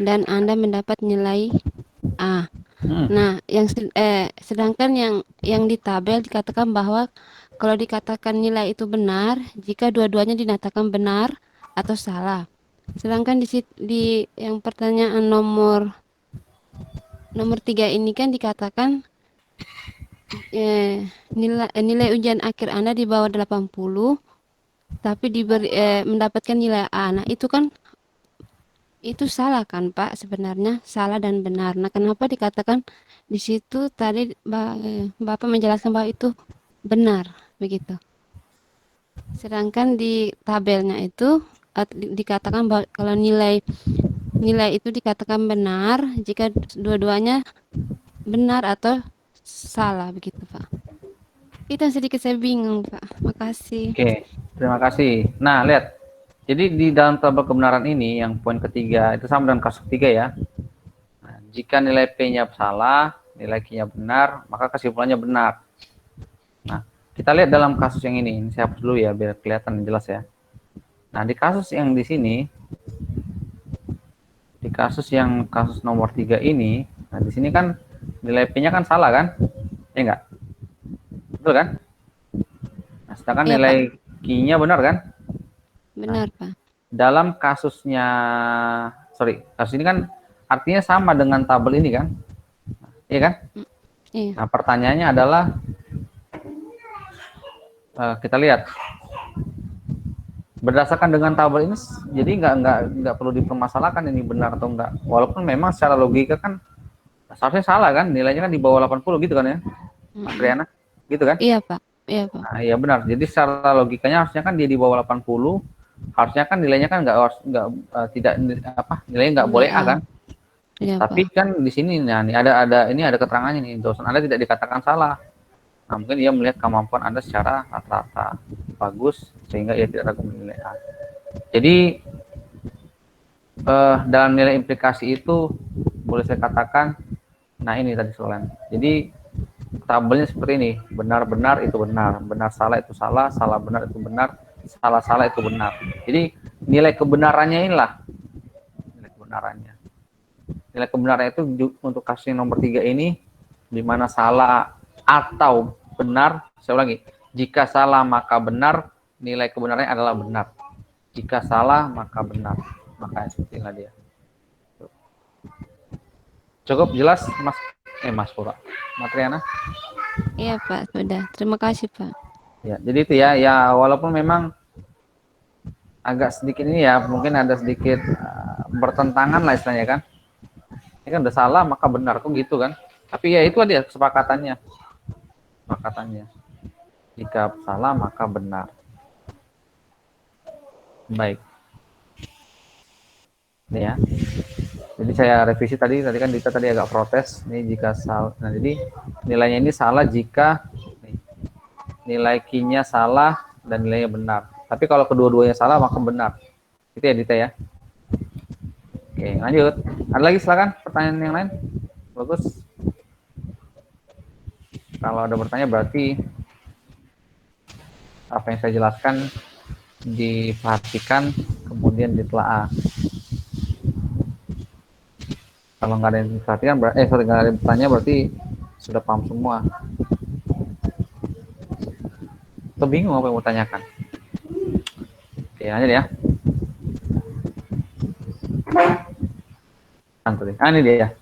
dan Anda mendapat nilai A. Nah, sedangkan yang di tabel dikatakan bahwa kalau dikatakan nilai itu benar jika dua-duanya dinyatakan benar atau salah. Sedangkan di yang pertanyaan nomor 3 ini kan dikatakan nilai ujian akhir Anda di bawah 80 tapi mendapatkan nilai A. Nah, itu salah kan, Pak? Sebenarnya salah dan benar. Nah, kenapa dikatakan di situ tadi Bapak menjelaskan bahwa itu benar begitu. Sedangkan di tabelnya itu dikatakan bahwa kalau nilai itu dikatakan benar jika dua-duanya benar atau salah begitu, Pak. Itu yang sedikit saya bingung, Pak. Makasih. Oke, terima kasih. Nah, lihat. Jadi di dalam tabel kebenaran ini yang poin ketiga itu sama dengan kasus ketiga ya. Nah, jika nilai P-nya salah, nilai Q-nya benar, maka kesimpulannya benar. Nah, kita lihat dalam kasus yang ini. Ini saya hapus dulu ya biar kelihatan jelas ya. Nah, di kasus yang di sini, kasus nomor 3 ini, nah di sini kan nilai P-nya kan salah kan? Ya enggak? Betul kan? Nah, sedangkan Iya, nilai Q-nya benar kan? Benar, Pak. Dalam kasus ini kan artinya sama dengan tabel ini kan? Iya kan? Iya. Nah, pertanyaannya adalah kita lihat berdasarkan dengan tabel ini, jadi nggak perlu dipermasalahkan ini benar atau enggak. Walaupun memang secara logika kan seharusnya salah kan, nilainya kan di bawah 80 gitu kan ya, Mas Riana? Gitu kan? Iya, Pak. Iya, Pak. Nah, iya benar. Jadi secara logikanya harusnya kan dia di bawah 80, harusnya kan nilainya kan nilainya nggak boleh A kan? Iya, Tapi Pak. kan di sini ini ada keterangannya nih, dosen Anda tidak dikatakan salah. Nah, mungkin ia melihat kemampuan Anda secara rata-rata bagus sehingga ia tidak ragu menilai A. Jadi dalam nilai implikasi itu boleh saya katakan, nah ini tadi soalan. Jadi tabelnya seperti ini, benar-benar itu benar, benar salah itu salah, salah benar itu benar, salah itu benar. Jadi nilai kebenarannya inilah nilai kebenarannya. Nilai kebenarannya itu untuk kasus nomor 3 ini di mana salah atau benar, saya ulangi, jika salah maka benar, nilai kebenarannya adalah benar. Jika salah maka benar. Makanya seperti inilah dia. Cukup jelas Mas Pura. Matriana? Iya Pak, sudah. Terima kasih Pak. Ya, jadi itu ya, walaupun memang agak sedikit ini ya, mungkin ada sedikit bertentangan lah istilahnya kan. Ini kan udah salah maka benar kok gitu kan. Tapi ya itu dia kesepakatannya. Jika salah maka benar. Baik. Ini ya. Jadi saya revisi tadi kan Dita tadi agak protes. Ini jika salah. Nah, jadi nilainya ini salah jika nilai Q-nya salah dan nilainya benar. Tapi kalau kedua-duanya salah maka benar. Itu ya Dita ya. Oke, lanjut. Ada lagi silakan pertanyaan yang lain. Bagus. Kalau ada bertanya berarti apa yang saya jelaskan diperhatikan kemudian ditelaah. Kalau nggak ada yang diperhatikan, nggak ada yang bertanya berarti sudah paham semua. Atau bingung apa yang mau tanyakan? Oke, lanjut ya. Ini dia.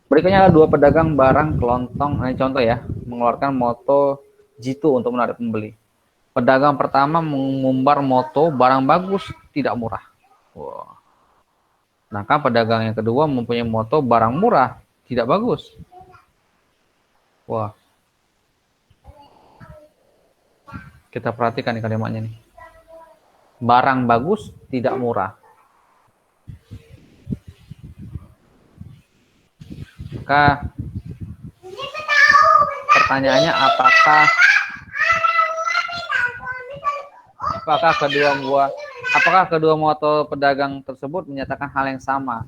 Berikutnya adalah 2 pedagang barang kelontong. Ini contoh ya, mengeluarkan moto jitu untuk menarik pembeli. Pedagang pertama mengumbar moto barang bagus tidak murah. Wow. Nah, kan pedagang yang kedua mempunyai moto barang murah tidak bagus. Wah. Kita perhatikan nih kalimatnya nih. Barang bagus tidak murah. Maka pertanyaannya apakah kedua moto pedagang tersebut menyatakan hal yang sama?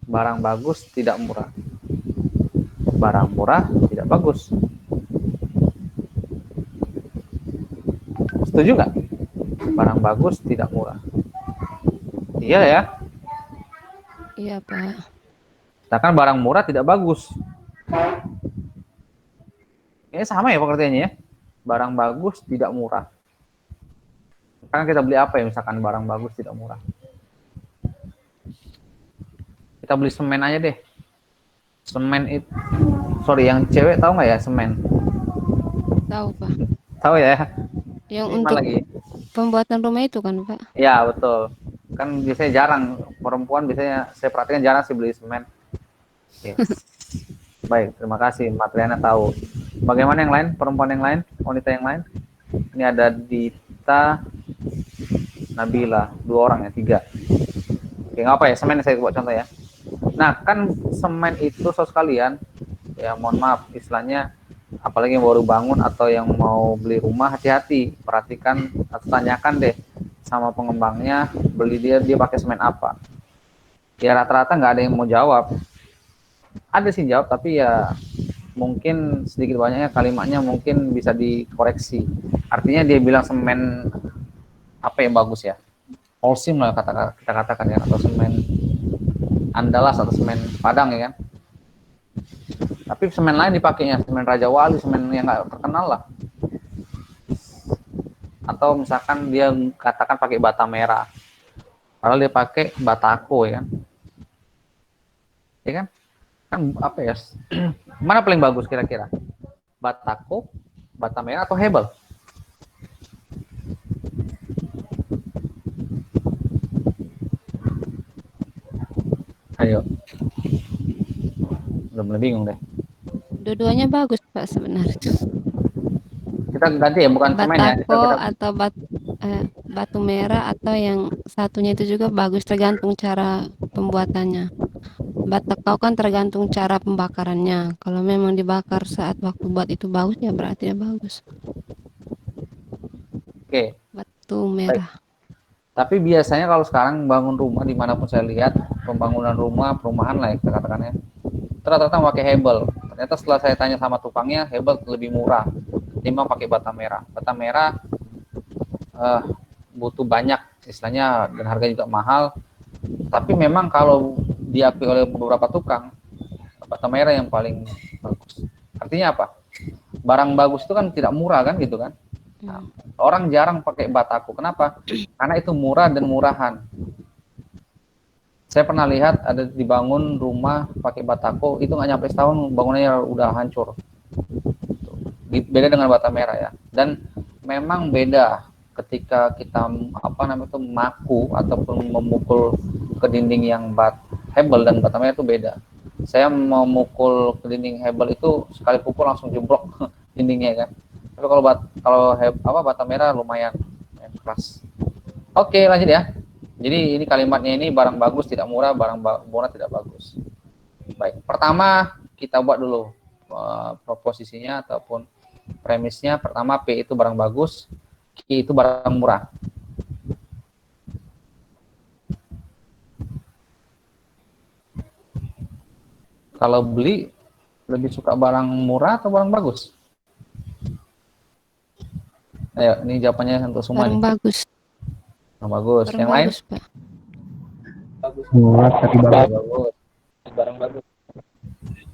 Barang bagus tidak murah. Barang murah tidak bagus. Setuju nggak? Barang bagus tidak murah. Iya ya. Iya Pak. Sedangkan barang murah tidak bagus. Ini sama ya pengertiannya ya. Barang bagus tidak murah. Sekarang kita beli apa ya misalkan barang bagus tidak murah? Kita beli semen aja deh. Semen itu, yang cewek tahu nggak ya semen? Tahu Pak. Tahu ya. Yang Ini untuk lagi. pembuatan rumah itu kan Pak? Ya betul. Kan biasanya jarang perempuan biasanya saya perhatikan jarang sih beli semen. Oke. Baik, terima kasih. Matriana tahu. Bagaimana yang lain? Perempuan yang lain? Wanita yang lain? Ini ada Dita, Nabila. 2 orang ya, 3. Oke, nggak apa ya? Semen saya buat contoh ya. Nah, kan semen itu sekalian, ya mohon maaf, istilahnya apalagi yang baru bangun atau yang mau beli rumah, hati-hati. Perhatikan atau tanyakan deh sama pengembangnya, beli dia pakai semen apa. Ya rata-rata nggak ada yang mau jawab. Ada sih jawab, tapi ya mungkin sedikit banyaknya kalimatnya mungkin bisa dikoreksi. Artinya dia bilang semen apa yang bagus ya? Holcim lah kita katakan ya, atau semen Andalas atau semen Padang ya kan. Tapi semen lain dipakainya, semen Raja Wali, semen yang nggak terkenal lah. Atau misalkan dia katakan pakai bata merah, padahal dia pakai batako ya kan. Ya kan? Kan apa ya? Mana paling bagus kira-kira? Batako, bata merah atau Hebel? Ayo. Udah mulai bingung deh. Dua-duanya bagus Pak sebenarnya. Kita ganti ya, bukan semen ya. Batako atau batu merah, atau yang satunya itu juga bagus, tergantung cara pembuatannya. Batako kan tergantung cara pembakarannya. Kalau memang dibakar saat waktu buat itu bagus, ya berarti dia bagus. Oke. Batu merah. Baik. Tapi biasanya kalau sekarang bangun rumah dimanapun saya lihat, pembangunan rumah, perumahan lah ya kita katakan ya, rata-rata pakai Hebel. Ternyata setelah saya tanya sama tukangnya, Hebel lebih murah ketimbang pakai bata merah. Bata merah butuh banyak istilahnya dan harga juga mahal. Tapi memang kalau diakui oleh beberapa tukang, bata merah yang paling bagus. Artinya apa? Barang bagus itu kan tidak murah kan gitu kan? Nah, orang jarang pakai batako. Kenapa? Karena itu murah dan murahan. Saya pernah lihat ada dibangun rumah pakai batako, itu nggak nyampe setahun bangunannya udah hancur. Beda dengan bata merah ya. Dan memang beda ketika kita maku ataupun memukul ke dinding yang hebel dan bata merah itu beda. Saya memukul ke dinding hebel itu sekali pukul langsung jeblok dindingnya kan. Tapi kalau bata merah lumayan keras. Oke, lanjut ya. Jadi ini kalimatnya ini barang bagus tidak murah, barang murah tidak bagus. Baik, pertama kita buat dulu proposisinya ataupun premisnya. Pertama, P itu barang bagus, Q itu barang murah. Kalau beli, lebih suka barang murah atau barang bagus? Ayo, ini jawabannya untuk semua Barang nih. bagus. Barang bagus. Barang Yang bagus, lain? Pak. Bagus. Murah tapi Barang bagus. bagus. Barang bagus.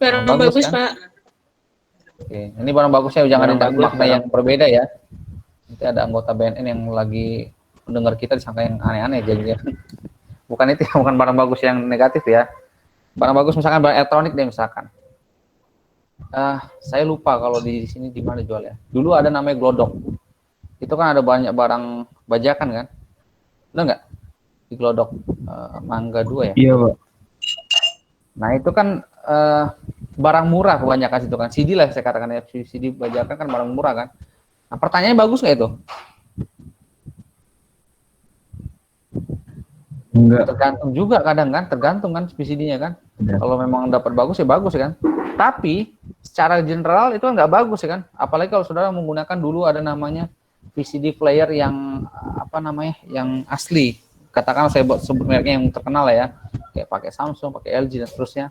Barang Bagus, bagus, kan? Pak. Oke, ini barang bagusnya jangan Barang ada bagus, makna yang berbeda ya. Nanti ada anggota BNN yang lagi mendengar kita disangka yang aneh-aneh jadinya. Bukan itu, bukan barang bagus yang negatif ya. Barang bagus misalkan barang elektronik deh misalkan. Saya lupa kalau di sini di mana jualnya. Dulu ada namanya Glodok. Itu kan ada banyak barang bajakan kan? Benar nggak? Di Glodok Mangga 2 ya? Iya, Pak. Nah itu kan barang murah kebanyakan situ kan. CD lah saya katakan ya, CD bajakan kan barang murah kan. Nah pertanyaannya bagus nggak itu? Enggak. Tergantung juga kadang kan, tergantung kan VCD-nya kan. Ya. Kalau memang dapat bagus ya bagus ya kan. Tapi secara general itu nggak bagus ya kan. Apalagi kalau saudara menggunakan dulu ada namanya VCD player yang yang asli. Katakan saya sebut mereknya yang terkenal lah ya. Kayak pakai Samsung, pakai LG dan seterusnya.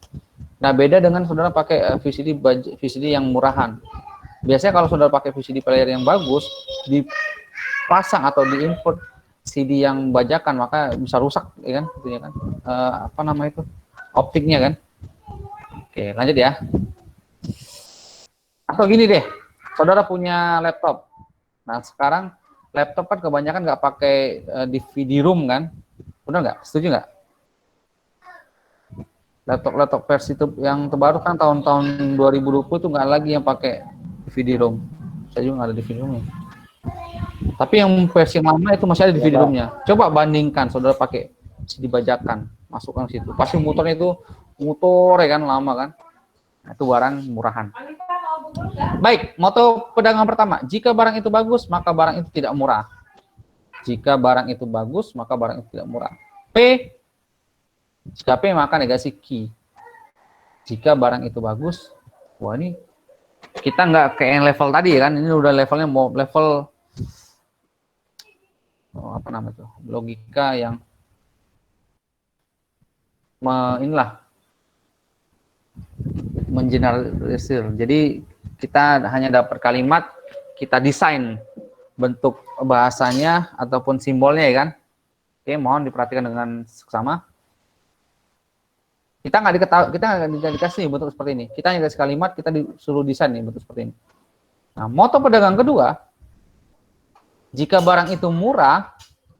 Nah beda dengan saudara pakai VCD yang murahan. Biasanya kalau saudara pakai VCD player yang bagus, dipasang atau diimport CD yang bajakan maka bisa rusak ya kan, gitu ya kan. Optiknya kan. Oke, lanjut ya. Atau gini deh, saudara punya laptop. Nah, sekarang laptop kan kebanyakan nggak pakai DVD room kan? Benar nggak? Setuju nggak? Laptop versi yang terbaru kan tahun-tahun 2020 tuh nggak lagi yang pakai DVD room. Saya juga nggak ada DVD room-nya. Tapi yang versi lama itu masih ada DVD room-nya. Coba bandingkan, saudara pakai CD bajakan, masukkan situ. Pasti muternya itu muter ya kan, lama kan. Nah, itu barang murahan. Baik, moto pedagang pertama. Jika barang itu bagus, maka barang itu tidak murah. Jika barang itu bagus, maka barang itu tidak murah. P. Jika P, maka negasi Q. Jika barang itu bagus, wah ini kita nggak ke yang level tadi ya kan. Ini udah levelnya mau level logika yang mengeneralisir. Jadi kita hanya dapat kalimat, kita desain bentuk bahasanya ataupun simbolnya ya kan. Oke, mohon diperhatikan dengan seksama. Kita nggak dikasih bentuk seperti ini. Kita hanya dikasih kalimat, kita disuruh desain nih bentuk seperti ini. Nah, moto pedagang kedua, jika barang itu murah,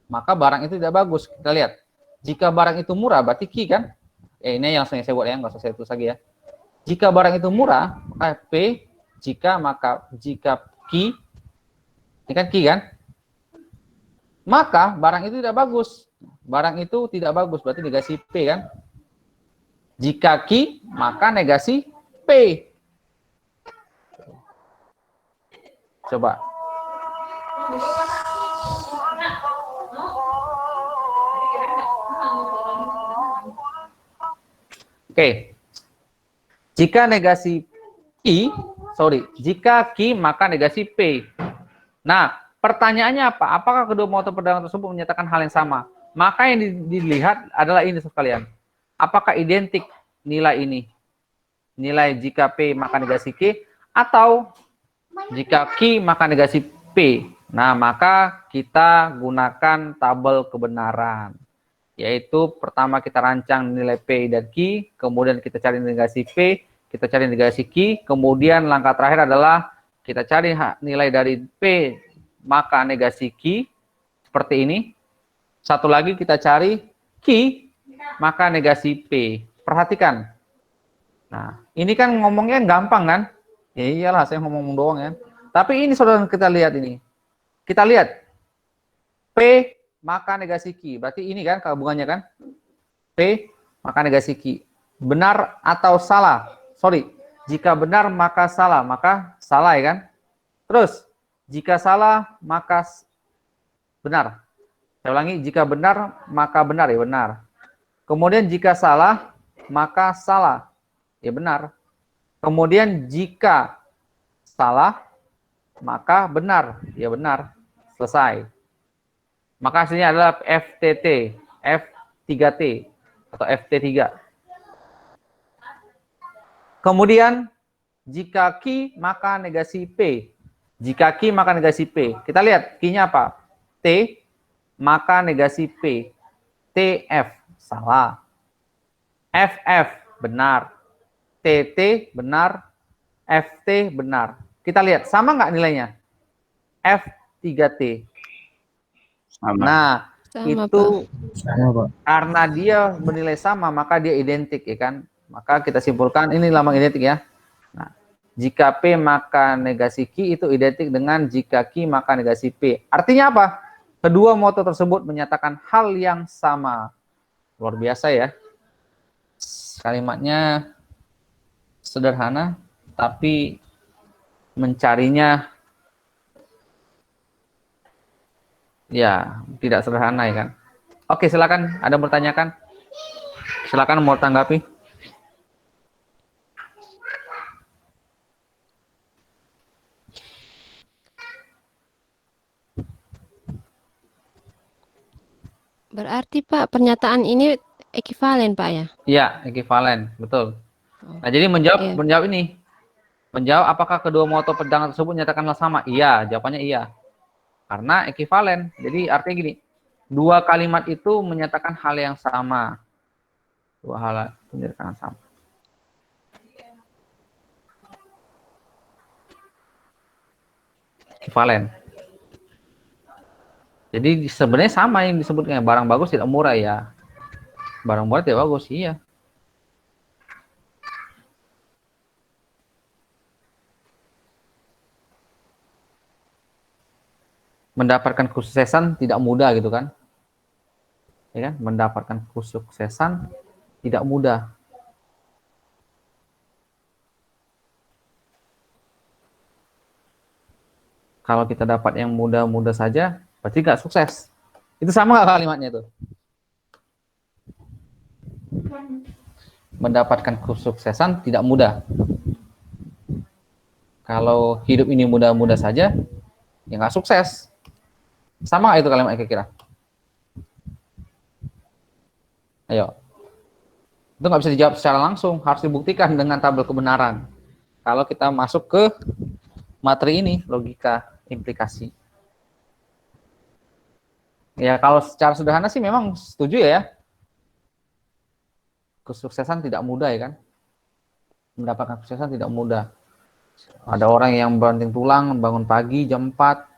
maka barang itu tidak bagus. Kita lihat. Jika barang itu murah, berarti Q kan? Ini yang langsung saya buat ya, nggak usah saya tulis lagi ya. Jika barang itu murah, maka P. Jika Q, ini kan Q kan? Maka barang itu tidak bagus. Barang itu tidak bagus, berarti negasi P kan? Jika Q, maka negasi P. Coba. Oke. Jika negasi jika Q maka negasi P. Nah, pertanyaannya apa? Apakah kedua moto pedagang tersebut menyatakan hal yang sama? Maka yang dilihat adalah ini sekalian. Apakah identik nilai ini? Nilai jika P maka negasi Q atau jika Q maka negasi P. Nah, maka kita gunakan tabel kebenaran. Yaitu pertama kita rancang nilai P dan Q, kemudian kita cari negasi P, kita cari negasi Q, kemudian langkah terakhir adalah kita cari nilai dari P maka negasi ki, seperti ini. Satu lagi kita cari ki, maka negasi p. Perhatikan. Nah, ini kan ngomongnya gampang kan? Ya iyalah, saya ngomong doang ya. Tapi ini saudara kita lihat ini. Kita lihat. P maka negasi ki. Berarti ini kan gabungannya kan? P maka negasi ki. Benar atau salah? Sorry. Jika benar maka salah ya kan? Terus, jika salah maka benar. Saya ulangi, jika benar maka benar ya benar. Kemudian jika salah maka salah ya benar. Kemudian jika salah maka benar ya benar. Selesai. Maka hasilnya adalah FTT, F3T atau FT3. Kemudian jika ki maka negasi P. Jika ki maka negasi P. Kita lihat ki-nya apa? T maka negasi P. TF salah. FF benar. TT benar. FT benar. Kita lihat sama nggak nilainya? F3T. Sama. Nah, Sama, itu Sama, Pak. karena dia bernilai sama maka dia identik ya kan? Maka kita simpulkan ini lambang identik ya. Nah, jika P maka negasi Q itu identik dengan jika Q maka negasi P. Artinya apa? Kedua moto tersebut menyatakan hal yang sama. Luar biasa ya. Kalimatnya sederhana, tapi mencarinya ya tidak sederhana ya kan. Oke, silakan. Ada yang bertanyakan? Silakan mau tanggapi. Berarti Pak, pernyataan ini ekivalen Pak ya? Iya, ekivalen, betul. Oh, Nah, jadi iya. menjawab ini. Menjawab apakah kedua moto pedangan tersebut menyatakanlah sama? Iya, jawabannya iya. Karena ekivalen. Jadi artinya gini, dua kalimat itu menyatakan hal yang sama. Dua hal itu menyatakan sama. Ekivalen. Jadi sebenarnya sama yang disebutnya, barang bagus tidak murah ya. Barang murah tidak bagus, iya. Mendapatkan kesuksesan tidak mudah gitu kan. Ya kan? Mendapatkan kesuksesan tidak mudah. Kalau kita dapat yang mudah-mudah saja, berarti nggak sukses. Itu sama nggak kalimatnya itu? Mendapatkan kesuksesan tidak mudah. Kalau hidup ini mudah-mudah saja, ya nggak sukses. Sama nggak itu kalimat kira-kira? Ayo. Itu nggak bisa dijawab secara langsung, harus dibuktikan dengan tabel kebenaran. Kalau kita masuk ke materi ini, logika implikasi. Ya, kalau secara sederhana sih memang setuju ya. Kesuksesan tidak mudah ya kan. Mendapatkan kesuksesan tidak mudah. Ada orang yang banting tulang, bangun pagi jam 4,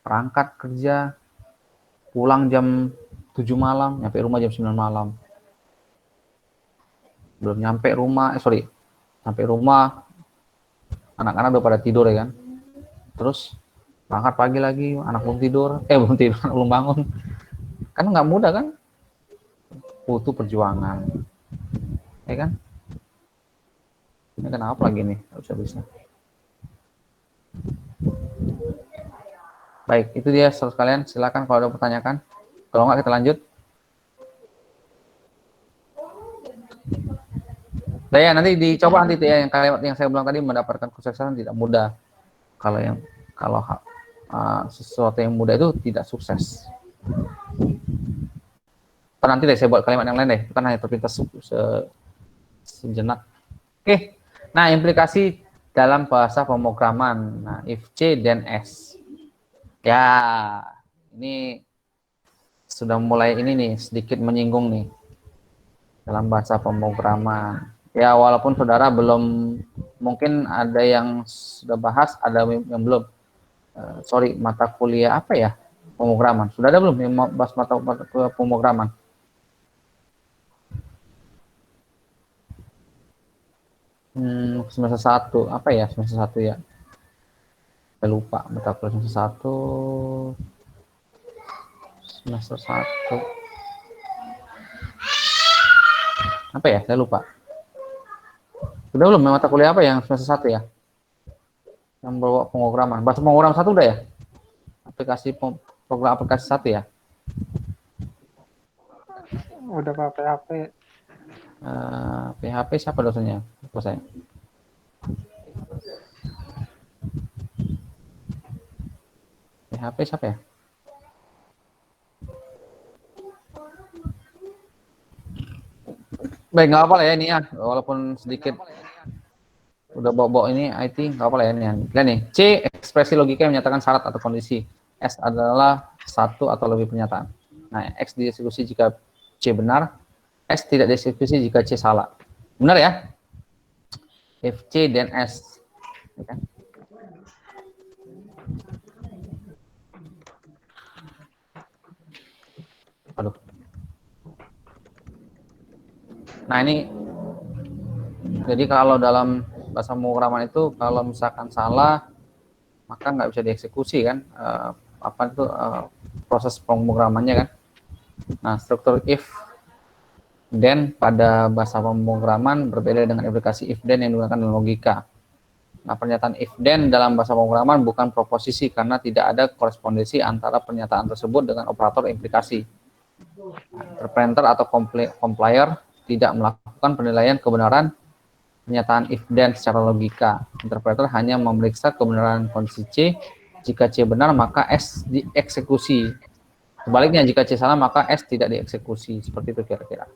berangkat kerja, pulang jam 7 malam, nyampe rumah jam 9 malam. Belum nyampe rumah, sampai rumah, anak-anak udah pada tidur ya kan. Terus berangkat pagi lagi, anak belum tidur, anak belum bangun. Kan nggak mudah kan? Butuh perjuangan. Ya kan? Ini kenapa lagi nih? Nggak bisa. Baik, itu dia saudara sekalian. Silakan kalau ada pertanyaan. Kalau nggak kita lanjut. Nah ya, nanti dicoba nanti ya yang kalimat yang saya bilang tadi, mendapatkan kesuksesan tidak mudah. Kalau sesuatu yang mudah itu tidak sukses. Nanti deh saya buat kalimat yang lain deh, bukan hanya terpintas sejenak. Oke. Nah, implikasi dalam bahasa pemrograman. Nah, if C then S. Ya, ini sudah mulai ini nih, sedikit menyinggung nih dalam bahasa pemrograman. Ya, walaupun saudara belum, mungkin ada yang sudah bahas, ada yang belum. mata kuliah apa ya? Pemrograman. Sudah ada belum yang bahas mata kuliah pemrograman? Semester 1 apa ya semester 1 ya? Saya lupa mata kuliah semester 1. Semester 1. Apa ya? Saya lupa. Sudah belum mata kuliah apa yang semester 1 ya? Yang bawa pemrograman. Bahasa pemrograman 1 udah ya? Program aplikasi 1 ya? Udah Pak, PHP. PHP siapa dosennya? Lupa saya. PHP siapa ya? Baik, nggak apa lah ya ini ya, walaupun sedikit udah bawa-bawa ini IT, nggak apa lah ya ini. Lihat nih, C ekspresi logika yang menyatakan syarat atau kondisi. S adalah satu atau lebih pernyataan. Nah, X dieksekusi jika C benar, S tidak dieksekusi jika C salah. Benar ya? If C then S. Okay. Aduh. Nah ini, jadi kalau dalam bahasa pemrograman itu, kalau misalkan salah, maka nggak bisa dieksekusi kan? Proses pemrogramannya kan? Nah, struktur if then pada bahasa pemrograman berbeda dengan aplikasi if then yang digunakan dalam logika. Nah, pernyataan if then dalam bahasa pemrograman bukan proposisi karena tidak ada korespondensi antara pernyataan tersebut dengan operator implikasi. Interpreter atau compiler tidak melakukan penilaian kebenaran pernyataan if then secara logika. Interpreter hanya memeriksa kebenaran kondisi C. Jika C benar, maka S dieksekusi. Sebaliknya, jika C salah, maka S tidak dieksekusi. Seperti itu kira-kira.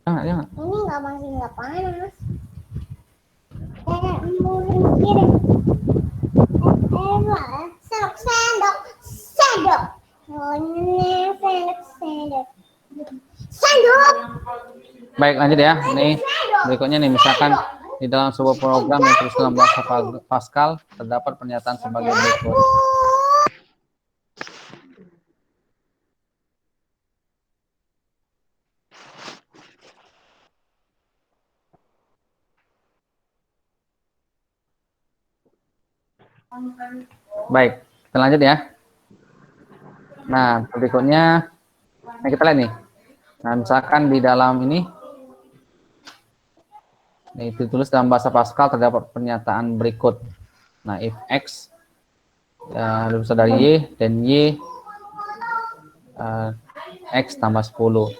Jangan. Ini masih nggak panas. Sendok. Sendok. Baik, lanjut ya. Ini berikutnya nih, misalkan di dalam sebuah program yang terus dalam bahasa Pascal terdapat pernyataan sebagai berikut. Baik, kita lanjut ya. Nah, berikutnya, kita lihat nih. Nah, misalkan di dalam ini, ditulis dalam bahasa Pascal terdapat pernyataan berikut. Nah, if X lebih besar dari Y dan Y X tambah 10.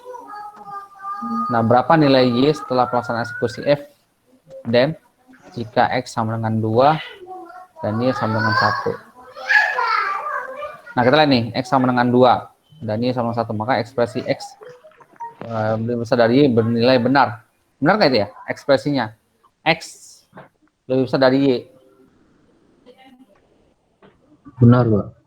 Nah, berapa nilai Y setelah pelaksanaan eksekusi F dan jika X sama dengan 2 dan Y sama dengan 1. Nah, kita lihat nih, X sama dengan 2 dan Y sama dengan 1, maka ekspresi X lebih besar dari Y bernilai benar. Benar nggak itu ya? Ekspresinya X lebih besar dari Y. Benar, Pak.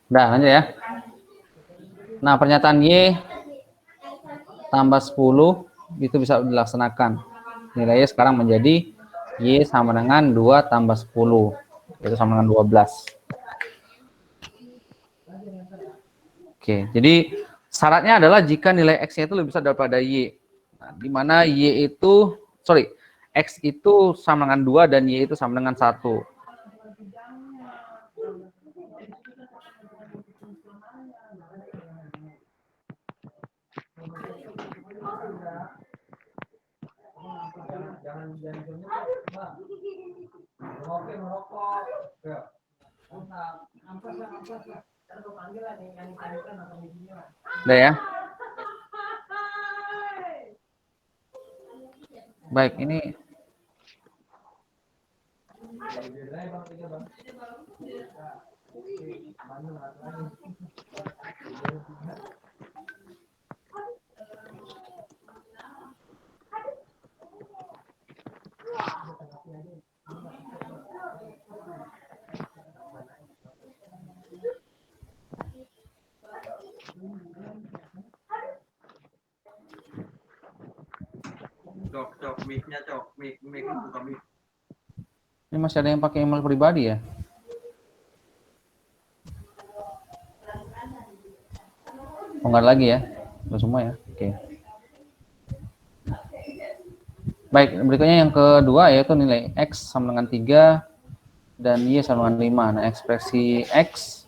Udah, lanjut ya. Nah, pernyataan Y tambah 10 itu bisa dilaksanakan. Nilainya sekarang menjadi Y sama dengan 2 tambah 10. Itu sama dengan 12. Oke, jadi syaratnya adalah jika nilai X-nya itu lebih besar daripada Y. Nah, di mana X itu sama dengan 2 dan Y itu sama dengan 1. Udah ya. Baik, ini Cok, mic-nya cok, mic buka mic. ini masih ada yang pakai email pribadi ya? Oh, nggak ada lagi ya? Udah semua ya? Oke. Baik, berikutnya yang kedua yaitu nilai X sama dengan 3 dan Y sama dengan 5. Nah, ekspresi X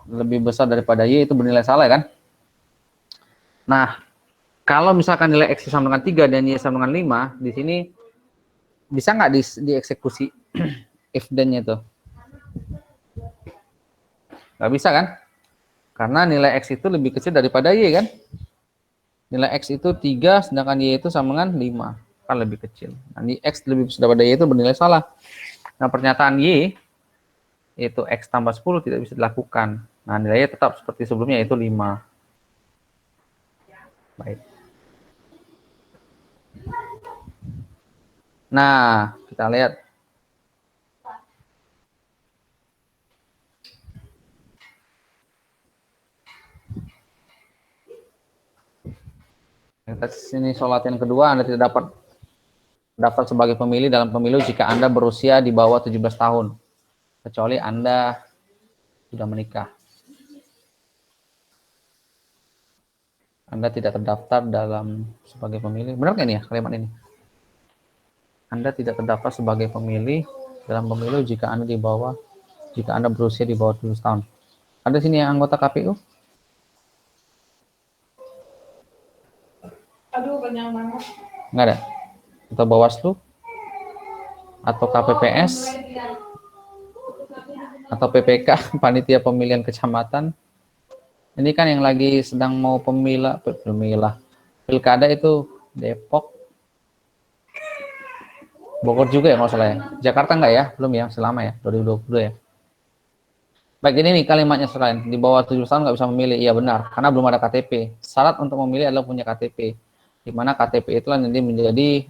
lebih besar daripada Y itu bernilai salah kan? Nah, kalau misalkan nilai X sama dengan 3 dan Y sama dengan 5, di sini bisa nggak dieksekusi if then-nya itu? Nggak bisa kan? Karena nilai X itu lebih kecil daripada Y kan? Nilai X itu 3, sedangkan Y itu sama dengan 5. Kan lebih kecil. Nah, di X lebih besar daripada Y itu bernilai salah. Nah, pernyataan Y, yaitu X tambah 10 tidak bisa dilakukan. Nah, nilainya tetap seperti sebelumnya, yaitu 5. Baik. Nah, kita lihat. Ini sholat yang kedua, Anda tidak dapat daftar sebagai pemilih dalam pemilu jika Anda berusia di bawah 17 tahun. Kecuali Anda sudah menikah. Anda tidak terdaftar dalam sebagai pemilih. Benar nggak ini ya kalimat ini? Anda tidak terdaftar sebagai pemilih dalam pemilu jika Anda berusia di bawah 17 tahun. Ada sini yang anggota KPU? Aduh, banyak banget. Nggak ada? Atau Bawaslu? Atau KPPS? Atau PPK, Panitia Pemilihan Kecamatan? Ini kan yang lagi sedang mau pilkada itu Depok, Bogor juga ya kalau salah ya. Jakarta enggak ya? Belum ya, selama ya, 2020 ya. Baik, ini nih kalimatnya selain di bawah 17 tahun nggak bisa memilih. Iya benar, karena belum ada KTP. Syarat untuk memilih adalah punya KTP. Di mana KTP itulah nanti menjadi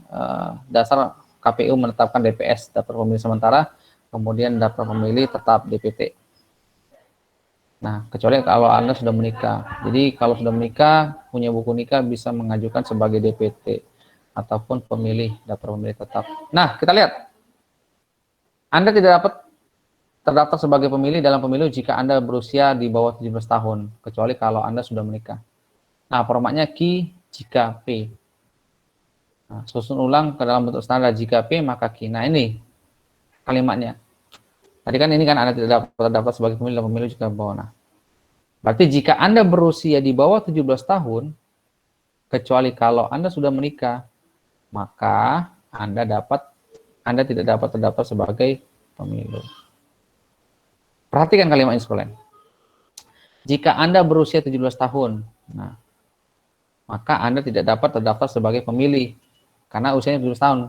dasar KPU menetapkan DPS, daftar pemilih sementara, kemudian daftar pemilih tetap DPT. Nah, kecuali kalau Anda sudah menikah. Jadi kalau sudah menikah, punya buku nikah bisa mengajukan sebagai DPT ataupun pemilih, daftar pemilih tetap. Nah, kita lihat. Anda tidak dapat terdaftar sebagai pemilih dalam pemilu jika Anda berusia di bawah 17 tahun, kecuali kalau Anda sudah menikah. Nah, formatnya Ki jika P. Nah, susun ulang ke dalam bentuk standar jika P maka Ki. Nah, ini kalimatnya. Tadi kan ini kan Anda tidak terdaftar sebagai pemilih dalam pemilu jika bawah. Nah, berarti jika Anda berusia di bawah 17 tahun, kecuali kalau Anda sudah menikah, maka Anda tidak dapat terdaftar sebagai pemilu. Perhatikan kalimat ini sekalian. Jika Anda berusia 17 tahun, nah, maka Anda tidak dapat terdaftar sebagai pemilih karena usianya 17 tahun.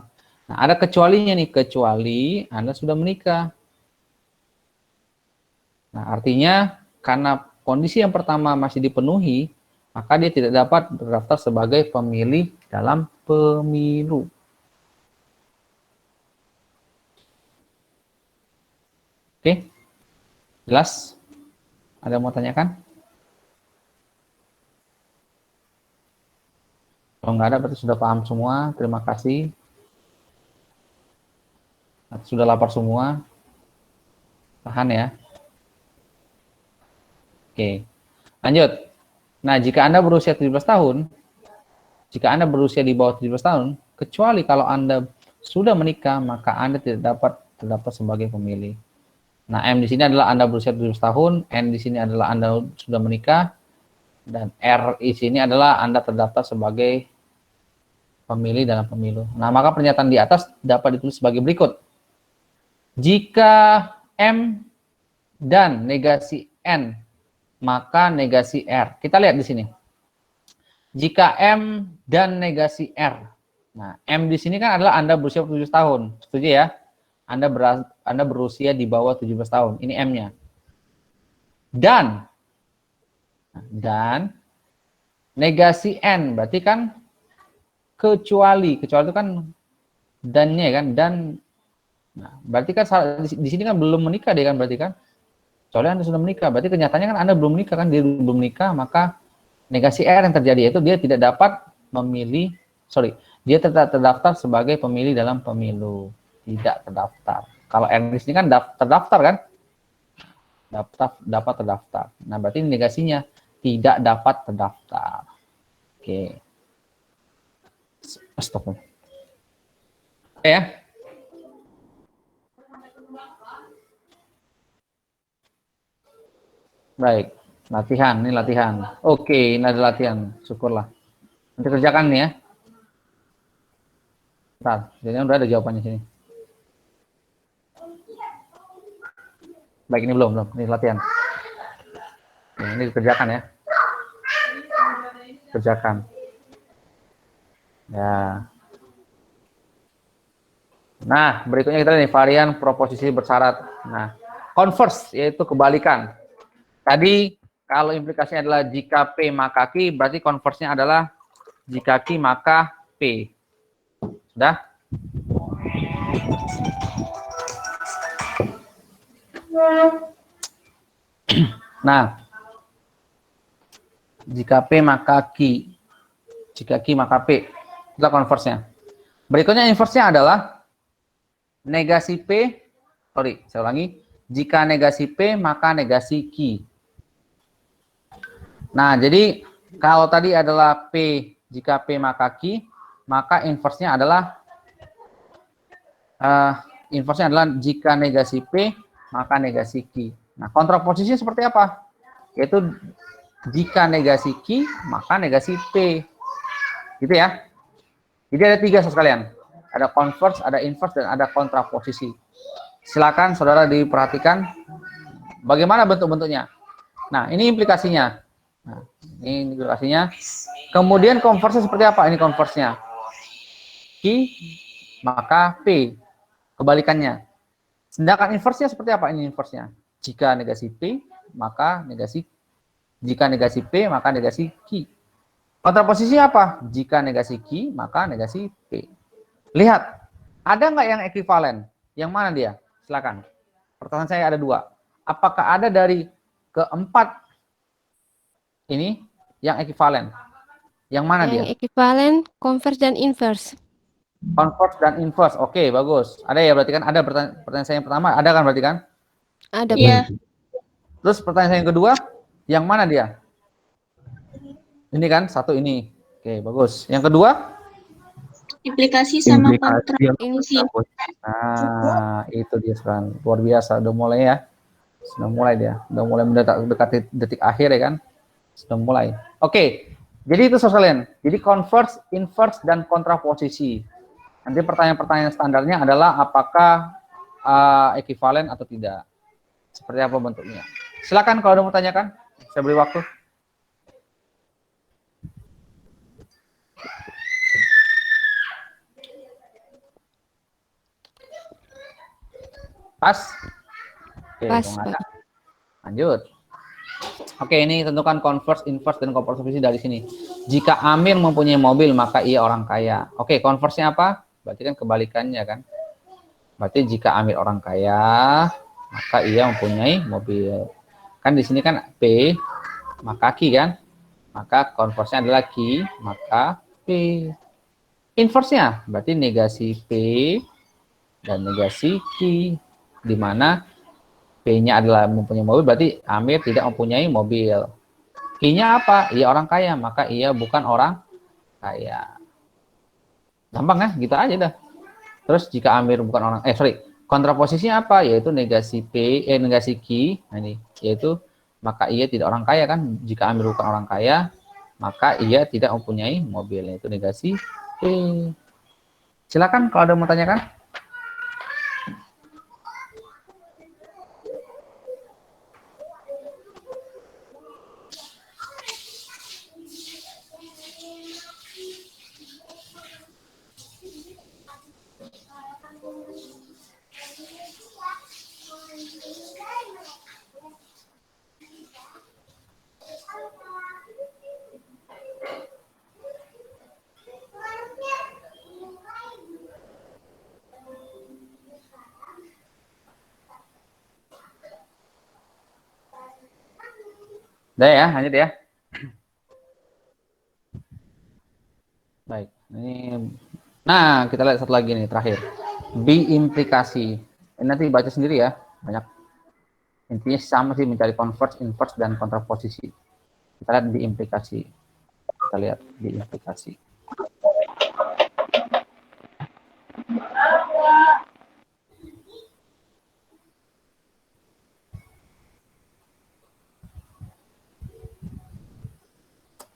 Nah, ada kecualinya nih, kecuali Anda sudah menikah. Nah, artinya karena kondisi yang pertama masih dipenuhi, maka dia tidak dapat terdaftar sebagai pemilih dalam pemilu. Oke? Jelas? Ada yang mau tanyakan? Kalau nggak ada berarti sudah paham semua. Terima kasih. Sudah lapar semua. Tahan ya. Oke. Lanjut. Nah, jika Anda berusia 17 tahun, jika Anda berusia di bawah 17 tahun, kecuali kalau Anda sudah menikah, maka Anda tidak dapat terdaftar sebagai pemilih. Nah, M di sini adalah Anda berusia 17 tahun, N di sini adalah Anda sudah menikah, dan R di sini adalah Anda terdaftar sebagai pemilih dalam pemilu. Nah, maka pernyataan di atas dapat ditulis sebagai berikut. Jika M dan negasi N, maka negasi R. Kita lihat di sini. Jika M dan negasi R. Nah, M di sini kan adalah Anda berusia 17 tahun. Setuju ya? Anda berusia di bawah 17 tahun. Ini M-nya. Dan negasi N, berarti kan kecuali itu kan dannya kan, dan nah, berarti kan di sini kan belum menikah dia kan, berarti kan soalnya Anda sudah menikah, berarti kenyataannya kan Anda belum menikah kan, dia belum menikah, maka negasi R yang terjadi yaitu dia tidak dapat memilih, dia tidak terdaftar sebagai pemilih dalam pemilu, tidak terdaftar. Kalau R di sini kan terdaftar kan, dapat terdaftar. Nah, berarti negasinya tidak dapat terdaftar. Oke. Stop. Oke ya. Baik, latihan, ini latihan. Oke, ini ada latihan, syukurlah. Nanti kerjakan nih ya. Bentar, jadi udah ada jawabannya sini. Baik, ini belum, ini latihan. Nah, ini dikerjakan ya. Kerjakan. Ya. Nah, berikutnya kita lihat nih varian proposisi bersyarat. Nah, converse yaitu kebalikan. Tadi kalau implikasinya adalah jika P maka Q, berarti converse-nya adalah jika Q maka P. Sudah? Nah, jika P maka Q, jika Q maka P, itulah converse-nya. Berikutnya inverse-nya adalah negasi P, saya ulangi, jika negasi P maka negasi Q. Nah, jadi kalau tadi adalah P, jika P maka Q, maka inverse-nya adalah jika negasi P maka negasi Q. Nah, kontraposisinya seperti apa? Yaitu jika negasi Q maka negasi P. Gitu ya. Jadi ada 3 sekalian. Ada converse, ada inverse, dan ada kontraposisi. Silakan saudara diperhatikan bagaimana bentuk-bentuknya. Nah, ini implikasinya. Nah, ini implikasinya. Kemudian converse seperti apa? Ini converse-nya. Q maka P. Kebalikannya. Sedangkan inverse-nya seperti apa? Ini inverse-nya. Jika negasi P, maka negasi jika negasi P, maka negasi Q. Kontraposisi apa? Jika negasi Q, maka negasi P. Lihat, ada nggak yang ekuivalen? Yang mana dia? Silakan. Pertanyaan saya ada 2. Apakah ada dari keempat ini yang ekuivalen? Yang mana dia? Yang ekuivalen, converse dan inverse. Converse dan inverse. Oke, bagus. Ada ya berarti kan? Ada pertanyaan saya yang pertama, ada kan berarti kan? Ada. Iya. Terus pertanyaan saya yang kedua, yang mana dia? Ini kan, satu ini. Oke, bagus. Yang kedua? Implikasi sama Implikasi. kontraposisi. Nah, itu dia sekarang. Luar biasa, udah mulai ya. Sudah mulai dia. Udah mulai mendekati detik akhir ya kan? Sudah mulai. Oke, jadi itu sekalian. Jadi converse, inverse, dan kontraposisi. Nanti pertanyaan-pertanyaan standarnya adalah apakah ekuivalen atau tidak. Seperti apa bentuknya. Silakan kalau ada mau tanyakan. Saya beri waktu. Pas? Oke, Pas, kalau nggak ada. Pak. Lanjut. Oke, ini tentukan converse, inverse, dan kontraposisi dari sini. Jika Amir mempunyai mobil, maka ia orang kaya. Oke, converse-nya apa? Berarti kan kebalikannya kan. Berarti jika Amir orang kaya, maka ia mempunyai mobil. Kan di sini kan P, maka Q kan. Maka converse-nya adalah Q, maka P. Inverse-nya berarti negasi P dan negasi Q. Di mana P-nya adalah mempunyai mobil, berarti Amir tidak mempunyai mobil. Q-nya apa? Ia orang kaya, maka ia bukan orang kaya. Gampang ya, gitu aja dah. Terus jika Amir bukan orang, kontraposisinya apa? Yaitu negasi P, negasi Q, nah ini, yaitu maka ia tidak orang kaya kan. Jika Amir bukan orang kaya, maka ia tidak mempunyai mobil, yaitu negasi P. Silakan kalau ada mau tanyakan. Udah ya, lanjut ya. Baik, ini. Nah, kita lihat satu lagi nih, terakhir. Biimplikasi. Ini nanti baca sendiri ya, banyak. Intinya sama sih, mencari converse, inverse, dan kontraposisi. Kita lihat biimplikasi. Kita lihat biimplikasi.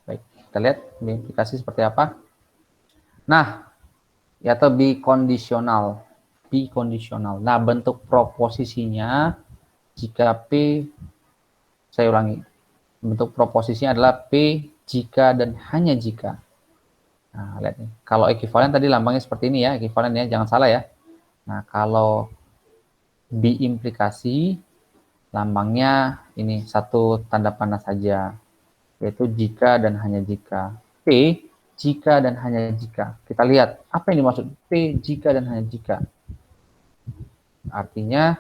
Baik, kita lihat biimplikasi seperti apa. Nah, atau bikondisional. Bikondisional. Nah, bentuk proposisinya jika P, saya ulangi, bentuk proposisinya adalah P jika dan hanya jika. Nah, lihat nih. Kalau ekuivalen tadi lambangnya seperti ini ya, ekuivalen ya, jangan salah ya. Nah, kalau biimplikasi lambangnya ini satu tanda panah saja, yaitu jika dan hanya jika. P jika dan hanya jika. Kita lihat apa yang dimaksud P jika dan hanya jika. Artinya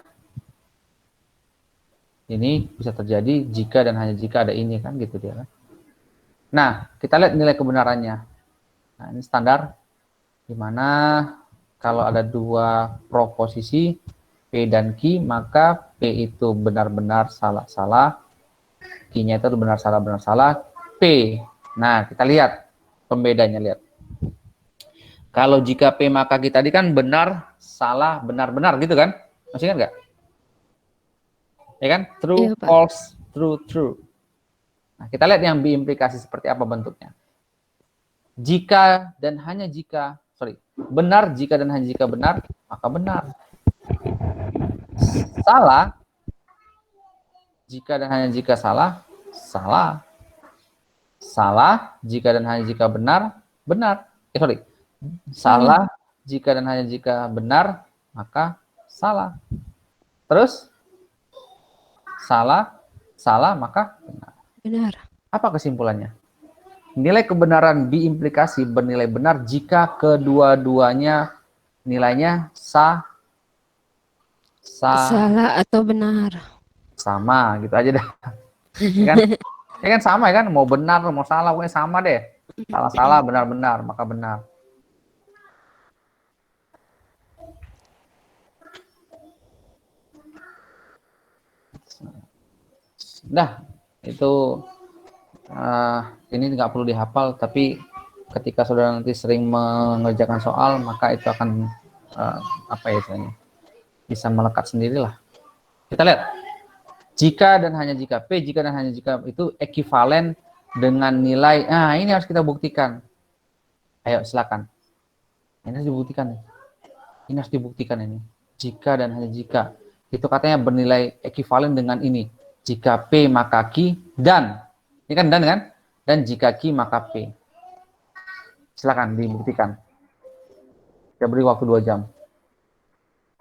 ini bisa terjadi jika dan hanya jika ada ini kan gitu dia kan. Nah, kita lihat nilai kebenarannya. Nah, ini standar di mana kalau ada dua proposisi P dan Q, maka P itu benar-benar salah-salah, Q-nya itu benar salah P. Nah, kita lihat pembedanya, lihat. Kalau jika P maka Q tadi kan benar, salah, benar-benar gitu kan? Masih ingat nggak? Ya kan? True, Iya, Pak. false, true, true. Nah, kita lihat yang biimplikasi seperti apa bentuknya. Jika dan hanya jika, benar jika dan hanya jika benar, maka benar. Salah, jika dan hanya jika salah, salah. Salah, jika dan hanya jika benar, benar. Salah, jika dan hanya jika benar, maka salah. Terus, salah, maka benar. Benar. Apa kesimpulannya? Nilai kebenaran biimplikasi bernilai benar jika kedua-duanya nilainya Salah atau benar. sama gitu aja dah. Ya kan? Ya kan sama ya kan? Mau benar, mau salah, pokoknya sama deh. Salah-salah, benar-benar, maka benar. Nah, itu ini nggak perlu dihafal, tapi ketika saudara nanti sering mengerjakan soal, maka itu akan apa ya istilahnya, bisa melekat sendirilah. Kita lihat, jika dan hanya jika P, jika dan hanya jika itu ekuivalen dengan nilai. Nah, ini harus kita buktikan. Ayo, silakan. Ini harus dibuktikan. Ini harus dibuktikan ini. Jika dan hanya jika itu katanya bernilai ekuivalen dengan ini. Jika P maka Q dan, ini kan dan kan? Dan jika Q maka P. Silakan dibuktikan. Kita beri waktu 2 jam.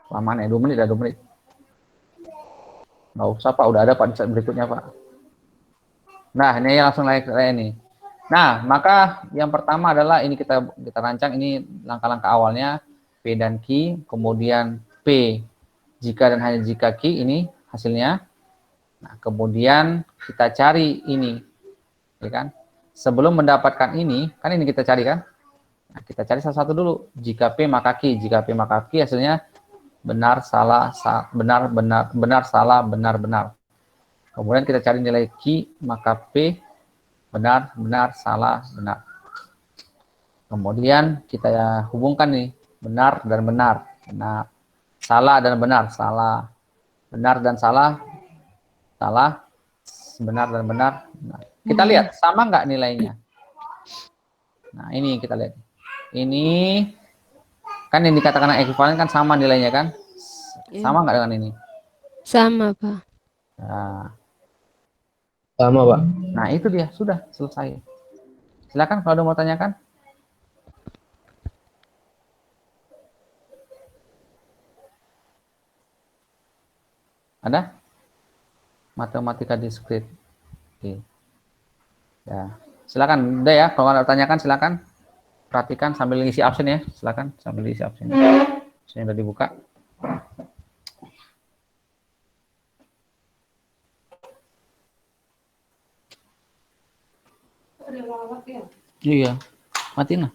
Lamaan ya, 2 menit, 2 menit. Nggak usah Pak, udah ada Pak di saat berikutnya Pak. Nah, ini langsung naik ini. Nah, maka yang pertama adalah ini kita rancang, ini langkah-langkah awalnya P dan Q, kemudian P jika dan hanya jika Q, ini hasilnya. Nah, kemudian kita cari ini, ya kan? Sebelum mendapatkan ini, kan ini kita cari kan? Nah, kita cari salah satu dulu. Jika P maka Q, jika P maka Q hasilnya benar, salah, benar, benar, benar, salah, benar, benar. Kemudian kita cari nilai Q maka P benar, benar, salah, benar. Kemudian kita hubungkan nih benar dan benar, benar, salah dan benar, salah, benar dan salah, salah, benar dan benar. Nah, kita lihat sama nggak nilainya. Nah, ini kita lihat. Ini kan yang dikatakan ekuivalen kan sama nilainya kan? Iya. Sama nggak dengan ini? Sama, Pak. Nah, Sama, Pak. nah itu dia, sudah selesai. Silakan kalau ada mau tanyakan. Ada? Matematika diskrit. Oke. Ya, silakan. Udah ya, kalau ada tanyakan silakan. Perhatikan sambil isi absen ya, silakan sambil isi absen. Absen udah dibuka. Iya, matiin lah.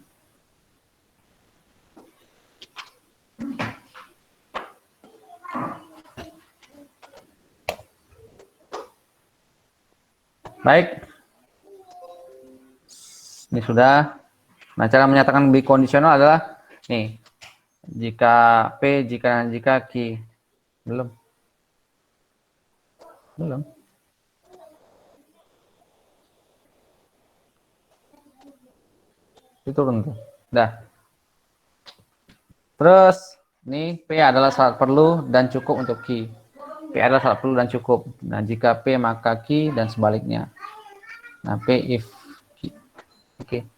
Baik. Ini sudah. Nah, cara menyatakan bikondisional adalah nih. Jika P, jika Q. Belum. Belum. Itu turun tuh. Dah. Terus, nih P adalah syarat perlu dan cukup untuk Q. P adalah syarat perlu dan cukup. Nah, jika P maka Q dan sebaliknya. Nah, P if Q. Oke.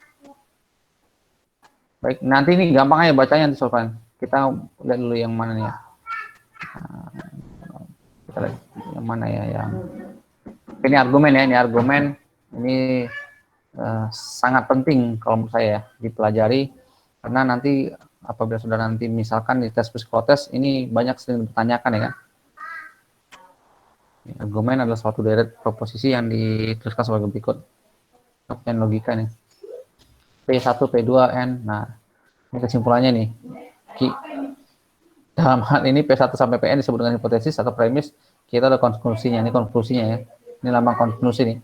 Baik, nanti ini gampang aja bacanya nanti soalnya. Kita lihat dulu yang mana nih ya. Kita lihat yang mana ya yang ini argumen ya, ini argumen ini sangat penting kalau menurut saya ya, dipelajari karena nanti apabila sudah nanti misalkan di tes psikotes ini banyak sering ditanyakan ya kan. Argumen adalah suatu deret proposisi yang dituliskan sebagai berikut. N logika nih. P1, P2, N. Nah, ini kesimpulannya nih. Dalam hal ini P1 sampai Pn disebut dengan hipotesis atau premis. Kita ada konklusinya. Ini konklusinya ya. Ini lambang konklusi nih.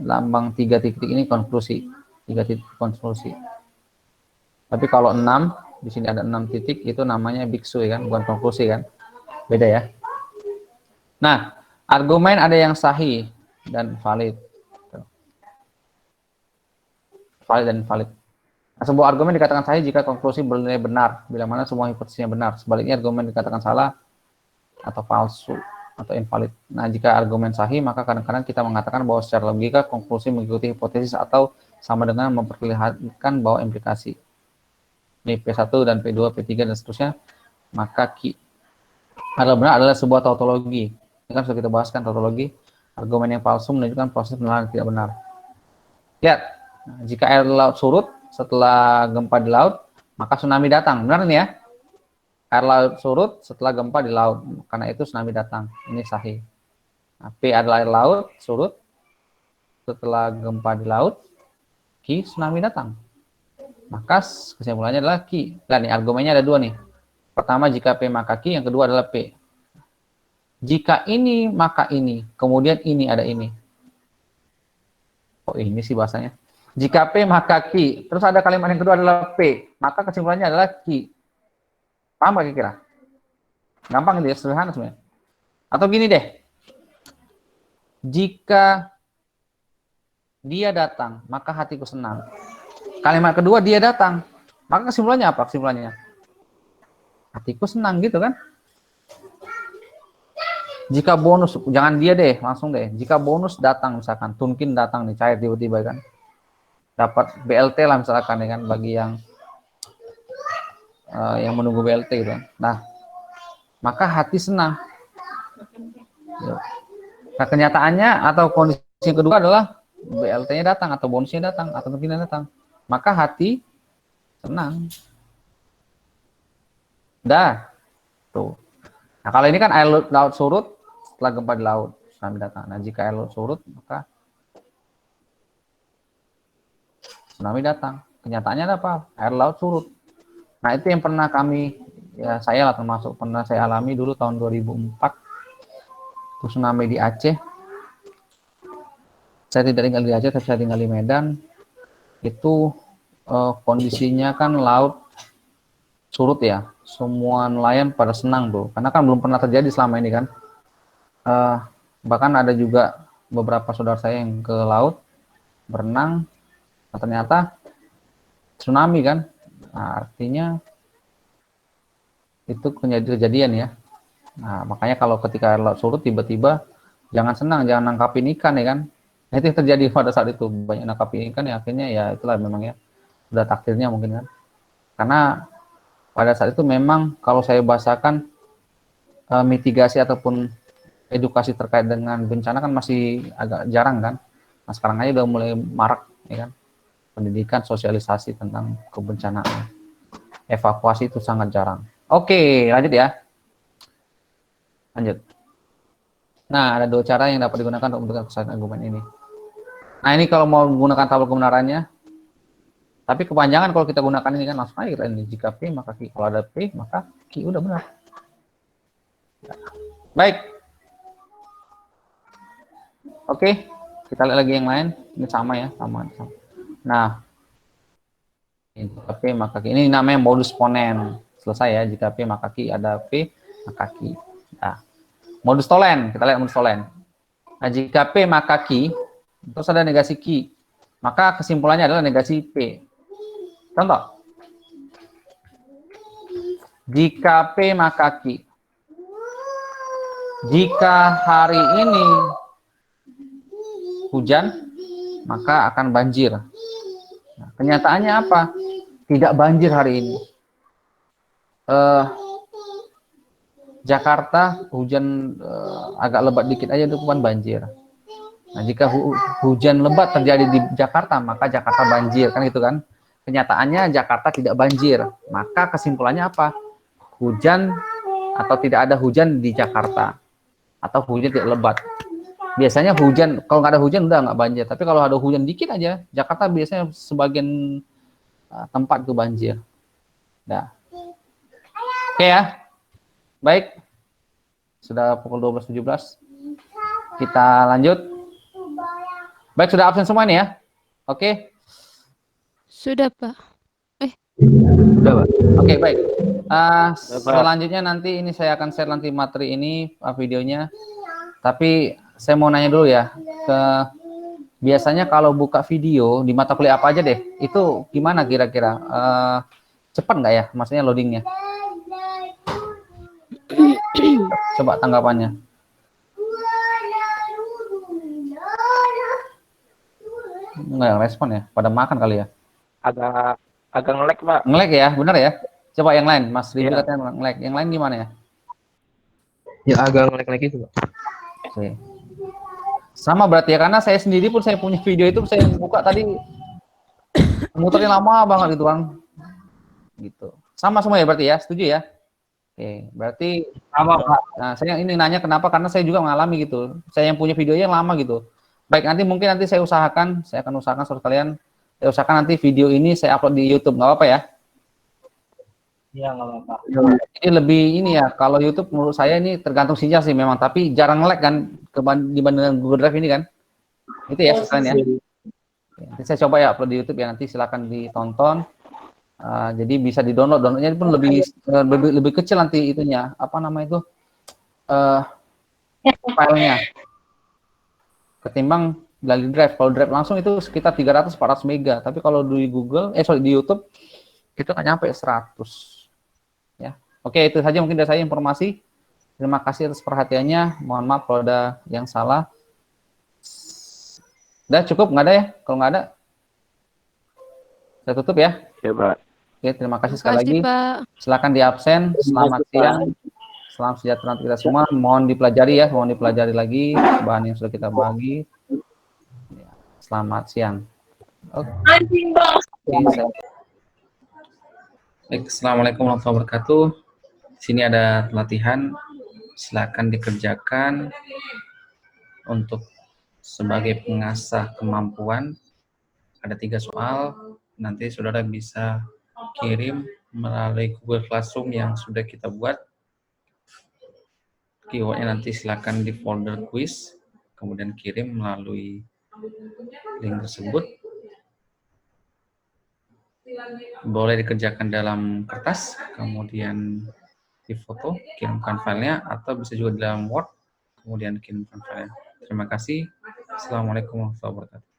Lambang 3 titik ini konklusi. 3 titik konklusi. Tapi kalau 6, di sini ada 6 titik, itu namanya biksu ya kan, bukan konklusi kan. Beda ya. Nah, argumen ada yang sahih dan valid. Valid dan valid. Nah, sebuah argumen dikatakan sahih jika konklusi bernilai benar, bila mana semua hipotesisnya benar. Sebaliknya argumen dikatakan salah atau palsu atau invalid. Nah, jika argumen sahih, maka kadang-kadang kita mengatakan bahwa secara logika konklusi mengikuti hipotesis atau sama dengan memperlihatkan bahwa implikasi. Ini P1 dan P2, P3 dan seterusnya, maka Q adalah benar adalah sebuah tautologi. Ini kan sudah kita bahaskan tautologi. Argumen yang palsu menunjukkan proses penilaian tidak benar. Lihat. Nah, jika air laut surut setelah gempa di laut, maka tsunami datang. Benar nih ya? Air laut surut setelah gempa di laut. Karena itu tsunami datang. Ini sahih. Nah, P adalah air laut surut setelah gempa di laut, Q tsunami datang. Maka kesimpulannya adalah Q. Nah, nih argumennya ada dua nih. Pertama jika P maka Q, yang kedua adalah P. Jika ini maka ini, kemudian ini ada ini. Oh ini sih bahasanya. Jika P maka Q, terus ada kalimat yang kedua adalah P, maka kesimpulannya adalah Q. Paham gak kira-kira? Gampang gitu ya, sederhana sebenarnya. Atau gini deh, jika dia datang, maka hatiku senang. Kalimat kedua dia datang, maka kesimpulannya apa? Kesimpulannya hatiku senang gitu kan? Jika bonus, jangan dia deh, langsung deh. Jika bonus datang misalkan, Tunkin datang nih, cair tiba-tiba kan. Dapat BLT lah misalkan ya kan, bagi yang menunggu BLT gitu kan. Nah, maka hati senang. Nah, kenyataannya atau kondisi yang kedua adalah BLT-nya datang atau bonusnya datang atau mungkin datang. Maka hati senang. Dah. Tuh. Nah, kalau ini kan air laut surut setelah gempa di laut, tsunami datang. Nah, jika air laut surut, maka tsunami datang. Kenyataannya ada apa? Air laut surut. Nah, itu yang pernah kami, ya saya lah termasuk, pernah saya alami dulu tahun 2004. Itu tsunami di Aceh. Saya tidak tinggal di Aceh, tapi saya tinggal di Medan. Itu kondisinya kan laut surut ya. Semua nelayan pada senang bro. Karena kan belum pernah terjadi selama ini kan. Bahkan ada juga beberapa saudara saya yang ke laut berenang. Nah, ternyata tsunami kan, Nah, artinya itu kejadian ya. Nah, makanya kalau ketika air laut surut tiba-tiba jangan senang, jangan nangkapin ikan ya kan. Nah, itu yang terjadi pada saat itu, banyak nangkapin ikan ya, akhirnya ya itulah memang ya, udah takdirnya mungkin kan. Karena pada saat itu memang kalau saya bahasakan mitigasi ataupun edukasi terkait dengan bencana kan masih agak jarang kan. Nah, sekarang aja udah mulai marak ya kan. Pendidikan, sosialisasi tentang kebencanaan. Evakuasi itu sangat jarang. Oke, lanjut ya. Lanjut. Nah, ada 2 cara yang dapat digunakan untuk membuktikan kesalahan argumen ini. Nah, ini kalau mau menggunakan tabel kebenarannya, tapi kepanjangan kalau kita gunakan ini kan langsung aja ini. Jika P maka Q. Kalau ada P maka Q, udah benar. Baik. Oke, kita lihat lagi yang lain. Ini sama ya, sama. Nah, jika P maka Q. Ini namanya modus ponen. Selesai ya, jika P maka Q, ada P maka Q. Nah, modus tolen, kita lihat modus tolen. Nah, jika P maka Q, terus ada negasi Q, maka kesimpulannya adalah negasi P. Contoh, jika P maka Q, jika hari ini hujan, maka akan banjir. Nah, kenyataannya apa? Tidak banjir hari ini. Jakarta hujan agak lebat dikit aja itu bukan banjir. Nah, jika hujan lebat terjadi di Jakarta, maka Jakarta banjir, kan gitu kan? Kenyataannya Jakarta tidak banjir. Maka kesimpulannya apa? Hujan atau tidak ada hujan di Jakarta, atau hujan tidak lebat. Biasanya hujan, kalau nggak ada hujan udah nggak banjir. Tapi kalau ada hujan dikit aja, Jakarta biasanya sebagian tempat itu banjir. Nah, oke ya. Baik, sudah pukul 12.17. Kita lanjut. Baik, sudah absen semua nih ya? Oke. Sudah, Pak. Sudah, Pak. Oke, baik. Selanjutnya nanti ini saya akan share nanti materi ini, videonya. Tapi saya mau nanya dulu ya, biasanya kalau buka video di mata kuliah apa aja deh, itu gimana kira-kira? Cepat nggak ya, maksudnya loadingnya? Coba tanggapannya. Nggak yang respon ya, pada makan kali ya? Agak nge-lag, Pak. Nge-lag ya, benar ya? Coba yang lain, Mas Ridho katanya nge-lag. Yang lain gimana ya? Ya agak nge-lag lagi itu, Pak. Oke. Sama berarti ya, karena saya sendiri pun saya punya video itu saya buka tadi muternya lama banget gitu kan. Gitu. Sama semua ya berarti ya, setuju ya? Oke, berarti sama Pak. Nah, saya ini nanya kenapa, karena saya juga mengalami gitu. Saya yang punya videonya yang lama gitu. Baik, mungkin nanti saya akan usahakan saudara kalian, saya usahakan nanti video ini saya upload di YouTube, nggak apa-apa ya? Iya, nggak apa-apa. Ini lebih ini ya, kalau YouTube menurut saya ini tergantung sinyal sih memang, tapi jarang lag kan dibandingkan Google Drive ini kan. Itu ya sesuai ya. Nanti saya coba ya upload di YouTube ya, nanti silakan ditonton. Jadi bisa downloadnya pun lebih kecil nanti itunya, apa namanya itu, filenya ketimbang dari Drive. Kalau Drive langsung itu sekitar 300-400 mega, tapi kalau di di YouTube itu nggak nyampe 100 ya. Oke, itu saja mungkin dari saya informasi. Terima kasih atas perhatiannya, mohon maaf kalau ada yang salah. Udah cukup, nggak ada ya? Kalau nggak ada saya tutup ya. Ya, Pak. Oke, terima kasih sekali lagi. Pak. Silakan di absen. Selamat siang. Salam sejahtera untuk kita semua. Mohon dipelajari ya, mohon dipelajari lagi bahan yang sudah kita bagi. Selamat siang. Oke. Baik, assalamualaikum warahmatullahi wabarakatuh. Di sini ada latihan. Silakan dikerjakan untuk sebagai pengasah kemampuan. Ada 3 soal. Nanti saudara bisa kirim melalui Google Classroom yang sudah kita buat. Keywordnya nanti silakan di folder quiz, kemudian kirim melalui link tersebut. Boleh dikerjakan dalam kertas, kemudian difoto, kirimkan filenya, atau bisa juga dalam Word, kemudian kirimkan filenya. Terima kasih. Assalamualaikum warahmatullahi wabarakatuh.